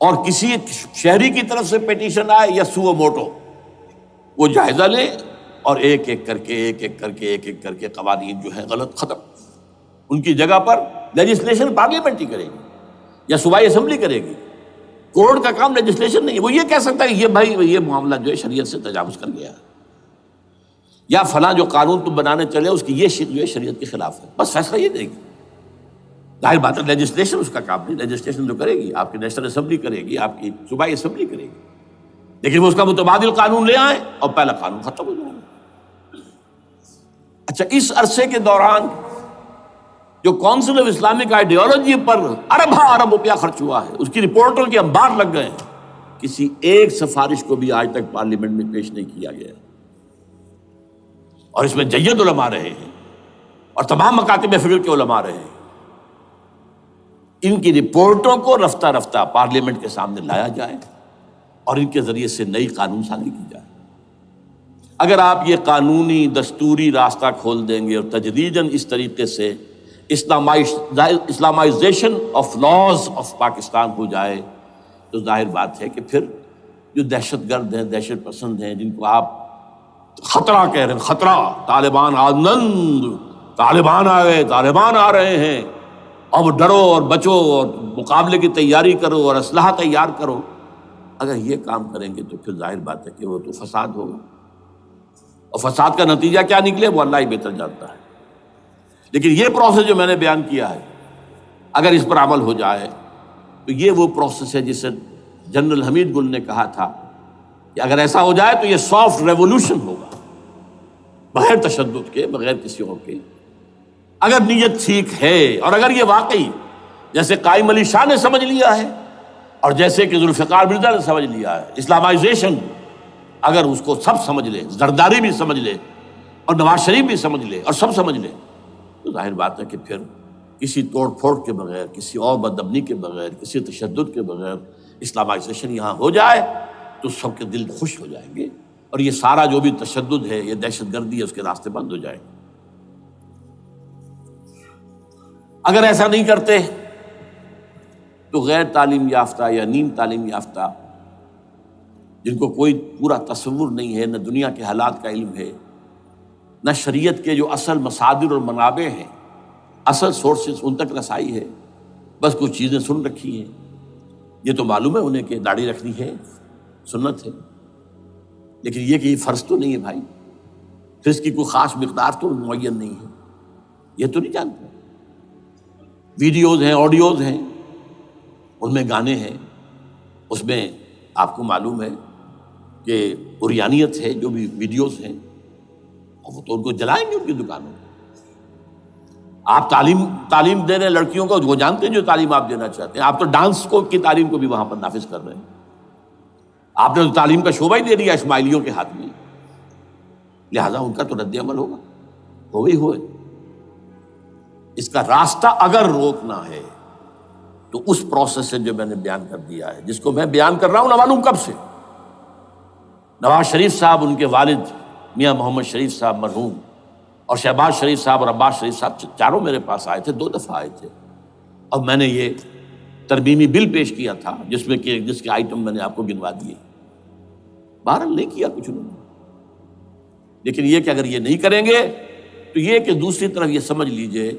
اور کسی شہری کی طرف سے پیٹیشن آئے یا سو موٹو، وہ جائزہ لے اور ایک ایک کر کے قوانین جو ہے غلط ختم، ان کی جگہ پر لیجسلیشن پارلیمنٹ ہی کرے گی یا صوبائی اسمبلی کرے گی۔ کورٹ کا کام لیجسلیشن نہیں ہے۔ وہ یہ کہہ سکتا ہے کہ یہ معاملہ جو ہے شریعت سے تجاوز کر گیا ہے، یا فلاں جو قانون تم بنانے چلے اس کی یہ شق جو ہے شریعت کے خلاف ہے، بس فیصلہ یہ دے گی۔ ظاہر بات ہے لیجسلیشن اس کا کام نہیں، لیجسلیشن جو کرے گی آپ کی نیشنل اسمبلی کرے گی، آپ کی صوبائی اسمبلی کرے گی، لیکن وہ اس کا متبادل قانون لے آئیں اور پہلا قانون ختم ہو جائے گا۔ اچھا، اس عرصے کے دوران جو کونسل آف اسلامک آئیڈیالوجی پر ارب روپیہ خرچ ہوا ہے، اس کی رپورٹوں کے انبار لگ گئے ہیں، کسی ایک سفارش کو بھی آج تک پارلیمنٹ میں پیش نہیں کیا گیا، اور اس میں جید علماء رہے ہیں اور تمام مکاتب فکر کے علماء رہے ہیں۔ ان کی رپورٹوں کو رفتہ رفتہ پارلیمنٹ کے سامنے لایا جائے اور ان کے ذریعے سے نئی قانون سازی کی جائے۔ اگر آپ یہ قانونی دستوری راستہ کھول دیں گے اور تجدیداً اس طریقے سے Islamization of laws of Pakistan ہو جائے، تو ظاہر بات ہے کہ پھر جو دہشت گرد ہیں، دہشت پسند ہیں، جن کو آپ خطرہ کہہ رہے ہیں، خطرہ، طالبان آنند، طالبان آ گئے، طالبان آ رہے ہیں، اب ڈرو اور بچو اور مقابلے کی تیاری کرو اور اسلحہ تیار کرو، اگر یہ کام کریں گے تو پھر ظاہر بات ہے کہ وہ تو فساد ہوگا، اور فساد کا نتیجہ کیا نکلے وہ اللہ ہی بہتر جانتا ہے۔ لیکن یہ پروسیس جو میں نے بیان کیا ہے، اگر اس پر عمل ہو جائے تو یہ وہ پروسیس ہے جسے جنرل حمید گل نے کہا تھا کہ اگر ایسا ہو جائے تو یہ سافٹ ریولوشن ہوگا، بغیر تشدد کے، بغیر کسی اور کے، اگر نیت ٹھیک ہے اور اگر یہ واقعی جیسے قائم علی شاہ نے سمجھ لیا ہے اور جیسے کہ ذوالفقار مرزا نے سمجھ لیا ہے، اسلامائزیشن اگر اس کو سب سمجھ لے، زرداری بھی سمجھ لے اور نواز شریف بھی سمجھ لے اور سب سمجھ لے، تو ظاہر بات ہے کہ پھر کسی توڑ پھوڑ کے بغیر، کسی اور بدامنی کے بغیر، کسی تشدد کے بغیر اسلامائزیشن یہاں ہو جائے تو سب کے دل خوش ہو جائیں گے، اور یہ سارا جو بھی تشدد ہے، یہ دہشت گردی ہے، اس کے راستے بند ہو جائیں گے۔ اگر ایسا نہیں کرتے تو غیر تعلیم یافتہ یا نیم تعلیم یافتہ، جن کو کوئی پورا تصور نہیں ہے، نہ دنیا کے حالات کا علم ہے، نہ شریعت کے جو اصل مصادر اور منابع ہیں، اصل سورسز، ان تک رسائی ہے، بس کچھ چیزیں سن رکھی ہیں۔ یہ تو معلوم ہے انہیں کہ داڑھی رکھنی ہے، سنت ہے، لیکن یہ کہ یہ فرض تو نہیں ہے بھائی، پھر اس کی کوئی خاص مقدار تو معین نہیں ہے، یہ تو نہیں جانتے۔ ویڈیوز ہیں، آڈیوز ہیں، ان میں گانے ہیں، اس میں آپ کو معلوم ہے کہ عریانیت ہے، جو بھی ویڈیوز ہیں، اور وہ تو ان کو جلائیں گے ان کی دکانوں میں۔ آپ تعلیم دے رہے ہیں لڑکیوں کو، وہ جانتے ہیں جو تعلیم آپ دینا چاہتے ہیں، آپ تو ڈانس کی تعلیم کو بھی وہاں پر نافذ کر رہے ہیں۔ آپ نے تو تعلیم کا شعبہ ہی دے دیا اسماعیلیوں کے ہاتھ میں، لہذا ان کا تو رد عمل ہوگا، ہوئے۔ اس کا راستہ اگر روکنا ہے تو اس پروسیس سے جو میں نے بیان کر دیا ہے، جس کو میں بیان کر رہا ہوں نہ معلوم کب سے، نواز شریف صاحب، ان کے والد میاں محمد شریف صاحب مرحوم، اور شہباز شریف صاحب اور عباس شریف صاحب چاروں میرے پاس آئے تھے، 2 دفعہ آئے تھے، اور میں نے یہ ترمیمی بل پیش کیا تھا جس کے آئٹم میں نے آپ کو گنوا دیے۔ بہرحال نہیں کیا کچھ انہوں نے، لیکن یہ کہ اگر یہ نہیں کریں گے تو یہ کہ دوسری طرف یہ سمجھ لیجئے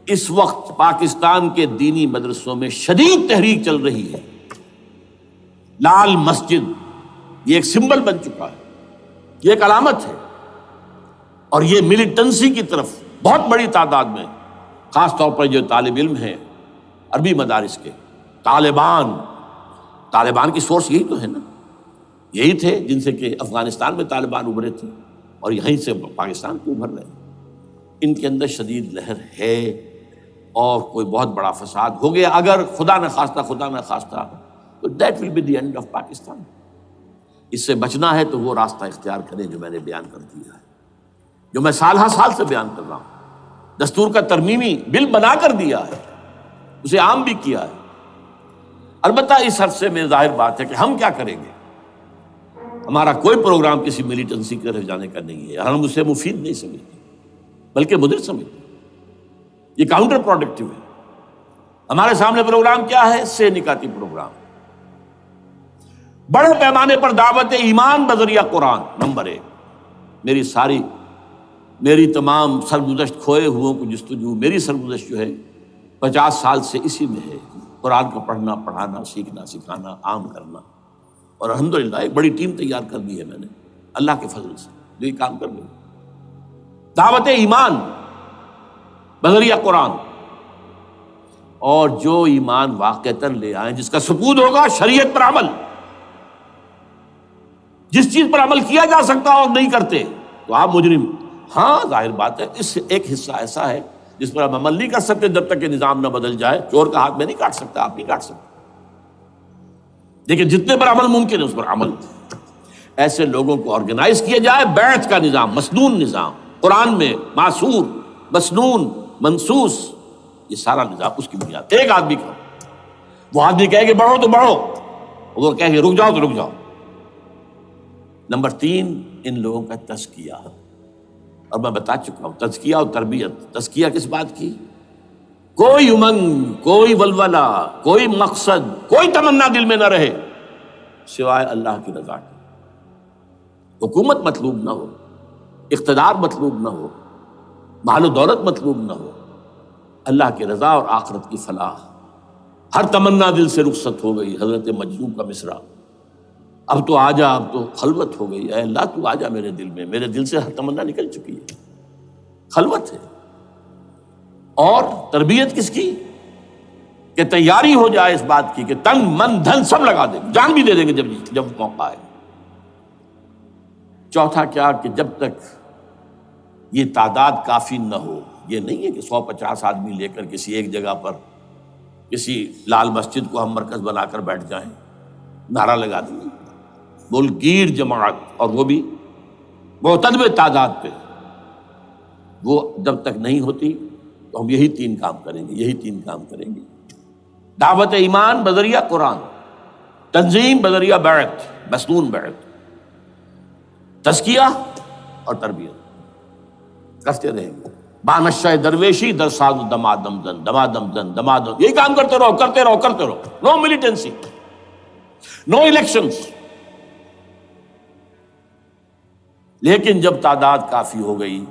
اس وقت پاکستان کے دینی مدرسوں میں شدید تحریک چل رہی ہے۔ لال مسجد یہ ایک سمبل بن چکا ہے، یہ ایک علامت ہے، اور یہ ملیٹنسی کی طرف بہت بڑی تعداد میں، خاص طور پر جو طالب علم ہیں عربی مدارس کے، طالبان کی سورس یہی تو ہے نا، یہی تھے جن سے کہ افغانستان میں طالبان ابھرے تھے اور یہیں سے پاکستان کو ابھر رہے ہیں۔ ان کے اندر شدید لہر ہے، اور کوئی بہت بڑا فساد ہو گیا اگر خدا نہ خواستہ تو that will be the end of Pakistan. اس سے بچنا ہے تو وہ راستہ اختیار کریں جو میں نے بیان کر دیا ہے، جو میں سال سے بیان کر رہا ہوں۔ دستور کا ترمیمی بل بنا کر دیا ہے، اسے عام بھی کیا ہے۔ البتہ اس عرصے میں ظاہر بات ہے کہ ہم کیا کریں گے، ہمارا کوئی پروگرام کسی ملیٹنسی کی طرف جانے کا نہیں ہے، ہم اسے مفید نہیں سمجھتے بلکہ مضر سمجھتے ہیں۔ یہ کاؤنٹر پروڈکٹیو ہے۔ ہمارے سامنے پروگرام کیا ہے؟ سے نکاتی پروگرام، بڑے پیمانے پر دعوت ایمان بذریعہ قرآن، نمبر 1۔ میری تمام سرگزشت کھوئے ہوئوں کو جستجو، میری سرگزشت جو ہے 50 سال سے اسی میں ہے، قرآن کو پڑھنا، پڑھانا، سیکھنا، سکھانا، عام کرنا، اور الحمدللہ ایک بڑی ٹیم تیار کر دی ہے میں نے اللہ کے فضل سے، جو یہ کام کر رہی ہے۔ دعوت ایمان بذریعہ قرآن، اور جو ایمان واقعتاً لے آئیں، جس کا ثبوت ہوگا شریعت پر عمل، جس چیز پر عمل کیا جا سکتا اور نہیں کرتے تو آپ مجرم۔ ہاں ظاہر بات ہے اس سے ایک حصہ ایسا ہے جس پر ہم عمل نہیں کر سکتے جب تک کہ نظام نہ بدل جائے۔ چور کا ہاتھ میں نہیں کاٹ سکتا، آپ نہیں کاٹ سکتے، لیکن جتنے پر عمل ممکن ہے اس پر عمل۔ ایسے لوگوں کو آرگنائز کیا جائے، بیعت کا نظام، مسنون نظام، قرآن میں معصور، مسنون، منصوص، یہ سارا نظام اس کی بنیاد۔ ایک آدمی کا، وہ آدمی کہے کہ بڑھو تو بڑھو، وہ کہے کہ رک جاؤ تو رک جاؤ۔ نمبر 3، ان لوگوں کا تزکیہ، اور میں بتا چکا ہوں تزکیہ اور تربیت۔ تزکیہ کس بات کی؟ کوئی امنگ، کوئی ولولہ، کوئی مقصد، کوئی تمنا دل میں نہ رہے سوائے اللہ کی رضا کی۔ حکومت مطلوب نہ ہو، اقتدار مطلوب نہ ہو، مال و دولت مطلوب نہ ہو، اللہ کی رضا اور آخرت کی فلاح۔ ہر تمنا دل سے رخصت ہو گئی، حضرت مجذوب کا مصرع۔ اب تو آجا، اب تو خلوت ہو گئی، اے اللہ تو آجا میرے دل میں، میرے دل سے ہر تمنا نکل چکی ہے، خلوت ہے۔ اور تربیت کس کی؟ کہ تیاری ہو جائے اس بات کی کہ تن من دھن سب لگا دیں گے، جان بھی دے دیں گے جب موقع آئے۔ چوتھا کیا؟ کہ جب تک یہ تعداد کافی نہ ہو، یہ نہیں ہے کہ 150 آدمی لے کر کسی ایک جگہ پر کسی لال مسجد کو ہم مرکز بنا کر بیٹھ جائیں، نعرہ لگا دیں۔ ملک گیر جماعت، اور وہ بھی معتدل تعداد پہ، وہ جب تک نہیں ہوتی تو ہم یہی 3 کام کریں گے، دعوت ایمان بذریعہ قرآن، تنظیم بذریعہ بیعت، مسنون بیعت، تزکیہ اور تربیت کرتے رہیں گے۔ بانشہ درویشی در ساز دمادم زن، دمادم زن، دمادم، یہی کام کرتے رہو۔ نو ملیٹنسی، نو الیکشنز۔ لیکن جب تعداد کافی ہو گئی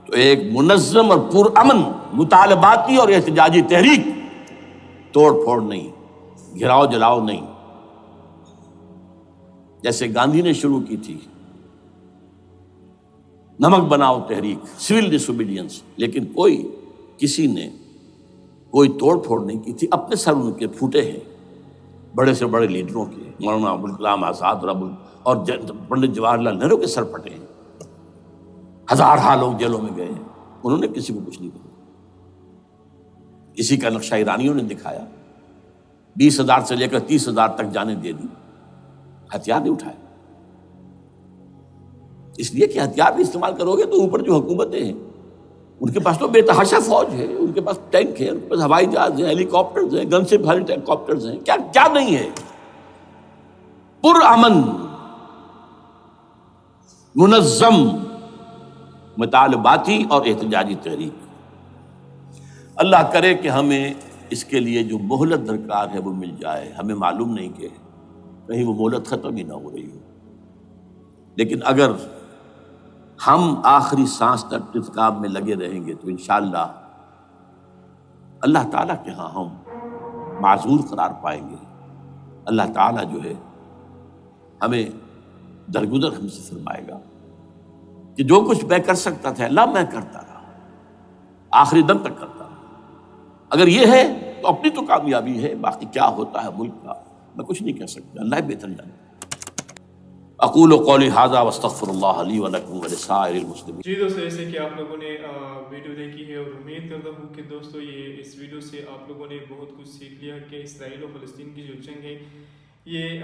تو ایک منظم اور پرامن مطالباتی اور احتجاجی تحریک، توڑ پھوڑ نہیں، گھراؤ جلاؤ نہیں، جیسے گاندھی نے شروع کی تھی، نمک بناؤ تحریک، سول ڈس اوبیڈینس، لیکن کسی نے کوئی توڑ پھوڑ نہیں کی تھی۔ اپنے سر ان کے پھوٹے ہیں، بڑے سے بڑے لیڈروں کے، مولانا ابوالکلام آزاد اور پنڈت جواہر لال نہرو کے سر پھٹے ہیں، ہزارہ لوگ جیلوں میں گئے ہیں، انہوں نے کسی کو کچھ نہیں کہا۔ اسی کا نقشہ ایرانیوں نے دکھایا، 20,000 سے لے کر 30,000 تک جانیں دے دی، ہتھیار نہیں اٹھائے، اس لیے کہ ہتھیار بھی استعمال کرو گے تو اوپر جو حکومتیں ہیں ان کے پاس تو بے تحاشا فوج ہے، ان کے پاس ٹینک ہے، ان کے پاس ہوائی جہاز ہیں، ہیلی کاپٹرز ہیں، گن سے بھرے ہیلی کاپٹرز ہیں، کیا نہیں ہے۔ پرامن منظم مطالباتی اور احتجاجی تحریک۔ اللہ کرے کہ ہمیں اس کے لیے جو مہلت درکار ہے وہ مل جائے۔ ہمیں معلوم نہیں کہ کہیں وہ مہلت ختم ہی نہ ہو رہی ہو، لیکن اگر ہم آخری سانس تک اس کام میں لگے رہیں گے تو انشاءاللہ اللہ تعالیٰ کے ہاں ہم معذور قرار پائیں گے۔ اللہ تعالیٰ جو ہے ہمیں درگزر ہم سے فرمائے گا کہ جو کچھ میں کر سکتا تھا اللہ میں کرتا رہا، آخری دم تک کرتا رہا۔ اگر یہ ہے تو اپنی تو کامیابی ہے، باقی کیا ہوتا ہے ملک کا میں کچھ نہیں کہہ سکتا، اللہ بہتر جانتا۔ اقول قولی ھذا واستغفر اللہ لی ولکم ولسائر المسلمین۔ جی دوستو، ایسے کہ آپ لوگوں نے ویڈیو دیکھی ہے اور امید کرتا ہوں کہ دوستو یہ اس ویڈیو سے آپ لوگوں نے بہت کچھ سیکھ لیا کہ اسرائیل و فلسطین کی جو جنگ ہے یہ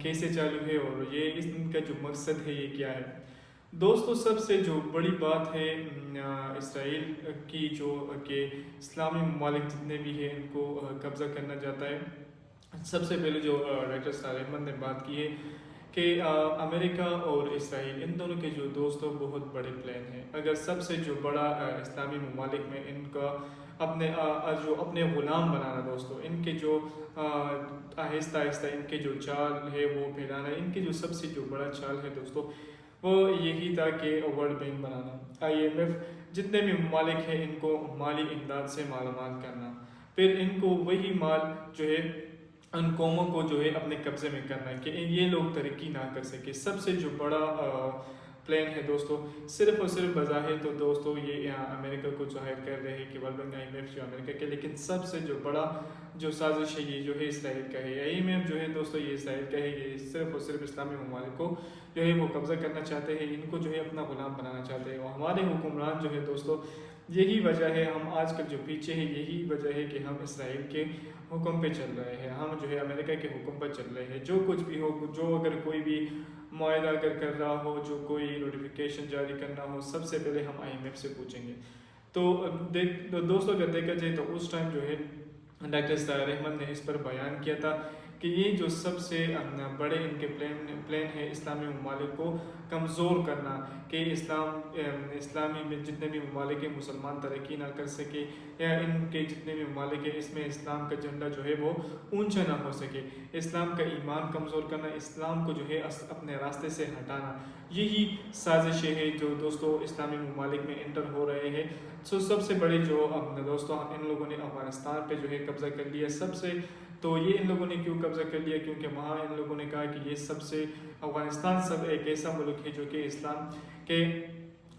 کیسے چالو ہے اور یہ اس کا جو مقصد ہے یہ کیا ہے۔ دوستو سب سے جو بڑی بات ہے اسرائیل کی جو کہ اسلامی ممالک جتنے بھی ہیں ان کو قبضہ کرنا چاہتا ہے۔ سب سے پہلے جو ڈاکٹر سعد احمد نے بات کی ہے کہ امریکہ اور اسرائیل ان دونوں کے جو دوستوں بہت بڑے پلان ہیں۔ اگر سب سے جو بڑا اسلامی ممالک میں ان کا اپنے غلام بنانا دوستو، ان کے جو آہستہ آہستہ ان کے جو چال ہے وہ پھیلانا، ان کے جو سب سے جو بڑا چال ہے دوستو وہ یہی تھا کہ ورلڈ بینک بنانا، IMF جتنے بھی ممالک ہیں ان کو مالی امداد سے مالا مال کرنا، پھر ان کو وہی مال جو ہے ان قوموں کو جو ہے اپنے قبضے میں کرنا ہے کہ یہ لوگ ترقی نہ کر سکے۔ سب سے جو بڑا پلان ہے دوستو، صرف اور صرف بظاہر تو دوستو یہ امریکہ کو ظاہر کر رہے ہیں کہ ورلڈ بینک IMF جو امریکہ کے، لیکن سب سے جو بڑا جو سازش ہے یہ جو ہے اسرائیل کا ہے۔ IMF جو ہے دوستو یہ اسرائیل کا ہے، یہ صرف اور صرف اسلامی ممالک کو جو ہے وہ قبضہ کرنا چاہتے ہیں، ان کو جو ہے اپنا غلام بنانا چاہتے ہیں۔ اور ہمارے حکمران جو ہے دوستو یہی وجہ ہے، ہم آج کل جو پیچھے ہیں یہی وجہ ہے کہ ہم اسرائیل کے حکم پہ چل رہے ہیں، ہم جو ہے امریکہ کے حکم پر چل رہے ہیں۔ جو کچھ بھی ہو، جو اگر کوئی بھی معاہدہ اگر کر رہا ہو، جو کوئی نوٹیفیکیشن جاری کرنا ہو، سب سے پہلے ہم IMF سے پوچھیں گے۔ تو دوستو اگر دیکھا جائے تو اس ٹائم جو ہے ڈاکٹر سعد احمد نے اس پر بیان کیا تھا کہ یہ جو سب سے بڑے ان کے پلان ہے اسلامی ممالک کو کمزور کرنا، کہ اسلامی میں جتنے بھی ممالک ہیں مسلمان ترقی نہ کر سکے، یا ان کے جتنے بھی ممالک ہیں اس میں اسلام کا جھنڈا جو ہے وہ اونچا نہ ہو سکے، اسلام کا ایمان کمزور کرنا، اسلام کو جو ہے اپنے راستے سے ہٹانا، یہی سازشیں ہیں جو دوستو اسلامی ممالک میں انٹر ہو رہے ہیں۔ سب سے بڑے جو دوستو ان لوگوں نے افغانستان پہ جو ہے قبضہ کر لیا۔ سب سے تو یہ ان لوگوں نے کیوں قبضہ کر لیا؟ کیونکہ وہاں ان لوگوں نے کہا کہ یہ سب سے افغانستان سب ایک ایسا ملک ہے جو کہ اسلام کے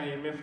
IMF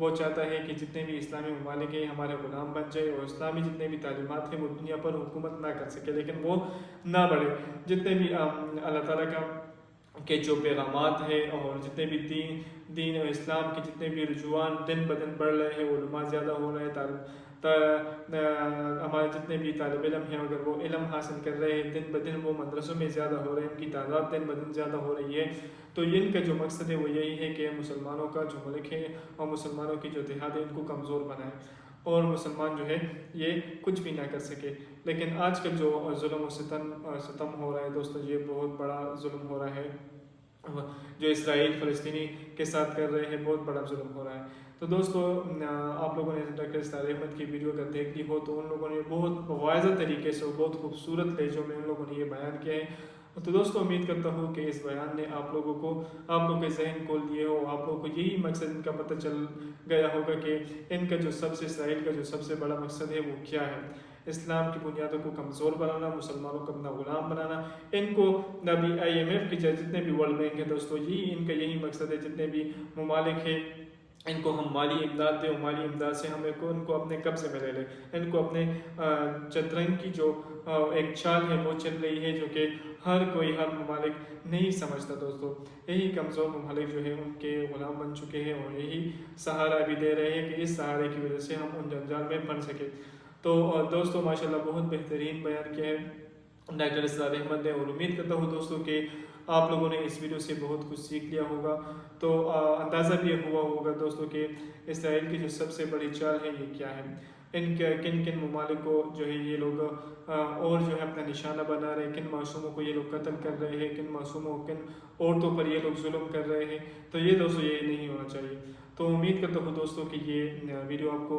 وہ چاہتا ہے کہ جتنے بھی اسلامی ممالک ہیں ہمارے غلام بن جائے اور اسلامی جتنے بھی تعلیمات ہیں وہ دنیا پر حکومت نہ کر سکے، لیکن وہ نہ بڑھے۔ جتنے بھی اللہ تعالیٰ کا کے جو پیغامات ہیں اور جتنے بھی دین اور اسلام کے جتنے بھی رجوعان دن بدن بڑھ رہے ہیں، علماء زیادہ ہو رہے ہیں، ہمارے جتنے بھی طالب علم ہیں اگر وہ علم حاصل کر رہے ہیں، دن بدن وہ مدرسوں میں زیادہ ہو رہے ہیں، ان کی تعداد دن بدن زیادہ ہو رہی ہے، تو ان کا جو مقصد ہے وہ یہی ہے کہ مسلمانوں کا جو ملک ہے اور مسلمانوں کی جو اتحاد ہے ان کو کمزور بنائے اور مسلمان جو ہے یہ کچھ بھی نہ کر سکے۔ لیکن آج کل جو ظلم و ستم ہو رہا ہے دوستو، یہ بہت بڑا ظلم ہو رہا ہے جو اسرائیل فلسطینی کے ساتھ کر رہے ہیں، بہت بڑا ظلم ہو رہا ہے۔ تو دوستو آپ لوگوں نے ڈاکٹر اسرار احمد کی ویڈیو اگر دیکھ لی ہو تو ان لوگوں نے بہت واضح طریقے سے بہت خوبصورت لہجوں میں ان لوگوں نے یہ بیان کیا ہے۔ تو دوستو امید کرتا ہوں کہ اس بیان نے آپ لوگوں کے ذہن کھول دیے ہو، آپ لوگوں کو یہی مقصد ان کا پتہ چل گیا ہوگا کہ ان کا جو اسرائیل کا جو سب سے بڑا مقصد ہے وہ کیا ہے۔ اسلام کی بنیادوں کو کمزور بنانا، مسلمانوں کو اپنا غلام بنانا، ان کو نبی IMF کے جتنے بھی ورلڈ بینک ہے دوستو، ان کا یہی مقصد ہے، جتنے بھی ممالک ہیں ان کو ہم مالی امداد دیں اور مالی امداد سے ہم ان کو اپنے قبضے میں لے لیں، ان کو اپنے چترنگ کی جو ایک چال ہے وہ چل رہی ہے جو کہ ہر ممالک نہیں سمجھتا دوستو۔ یہی کمزور ممالک جو ہے ان کے غلام بن چکے ہیں اور یہی سہارا بھی دے رہے ہیں کہ اس سہارے کی وجہ سے ہم ان جنجال میں پڑ سکے۔ تو دوستو ماشاءاللہ بہت بہترین بیان کیا ہے ڈاکٹر اسرار احمد نے، اور امید کرتا ہوں دوستو کہ آپ لوگوں نے اس ویڈیو سے بہت کچھ سیکھ لیا ہوگا۔ تو اندازہ بھی ہوا ہوگا دوستو کہ اسرائیل کی جو سب سے بڑی چال ہے یہ کیا ہے، کن ممالک کو جو ہے یہ لوگ اور جو ہے اپنا نشانہ بنا رہے ہیں، کن معصوموں کو یہ لوگ قتل کر رہے ہیں، کن عورتوں پر یہ لوگ ظلم کر رہے ہیں۔ تو یہ دوستو یہ نہیں ہونا چاہیے۔ تو امید کرتا ہوں دوستو کہ یہ ویڈیو آپ کو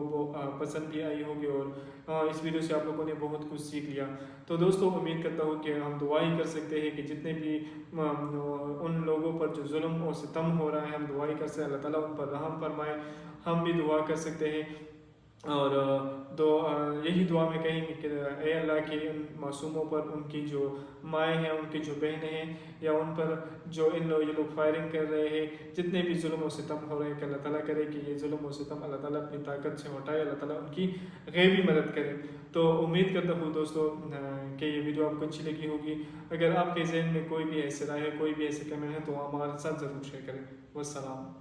پسند بھی آئی ہوگی اور اس ویڈیو سے آپ لوگوں نے بہت کچھ سیکھ لیا۔ تو دوستو امید کرتا ہوں کہ ہم دعا ہی کر سکتے ہیں کہ جتنے بھی ان لوگوں پر جو ظلم اور ستم ہو رہا ہے، ہم دعا ہی کر سکتے ہیں اللہ تعالیٰ ان پر رحم فرمائے۔ ہم بھی دعا کر سکتے ہیں اور یہی دعا میں کہیں گے کہ اے اللہ کے ان معصوموں پر، ان کی جو مائیں ہیں، ان کی جو بہنیں ہیں، یا ان پر جو یہ لوگ فائرنگ کر رہے ہیں، جتنے بھی ظلم و ستم ہو رہے ہیں کہ اللہ تعالیٰ کرے کہ یہ ظلم و ستم اللہ تعالیٰ اپنی طاقت سے ہٹائے، اللہ تعالیٰ ان کی غیبی مدد کرے۔ تو امید کرتا ہوں دوستو کہ یہ ویڈیو آپ کو اچھی لگی ہوگی۔ اگر آپ کے ذہن میں کوئی بھی ایسی رائے ہے، کوئی بھی ایسے کمنٹ ہے تو ہمارے ساتھ ضرور شیئر کریں۔ والسلام۔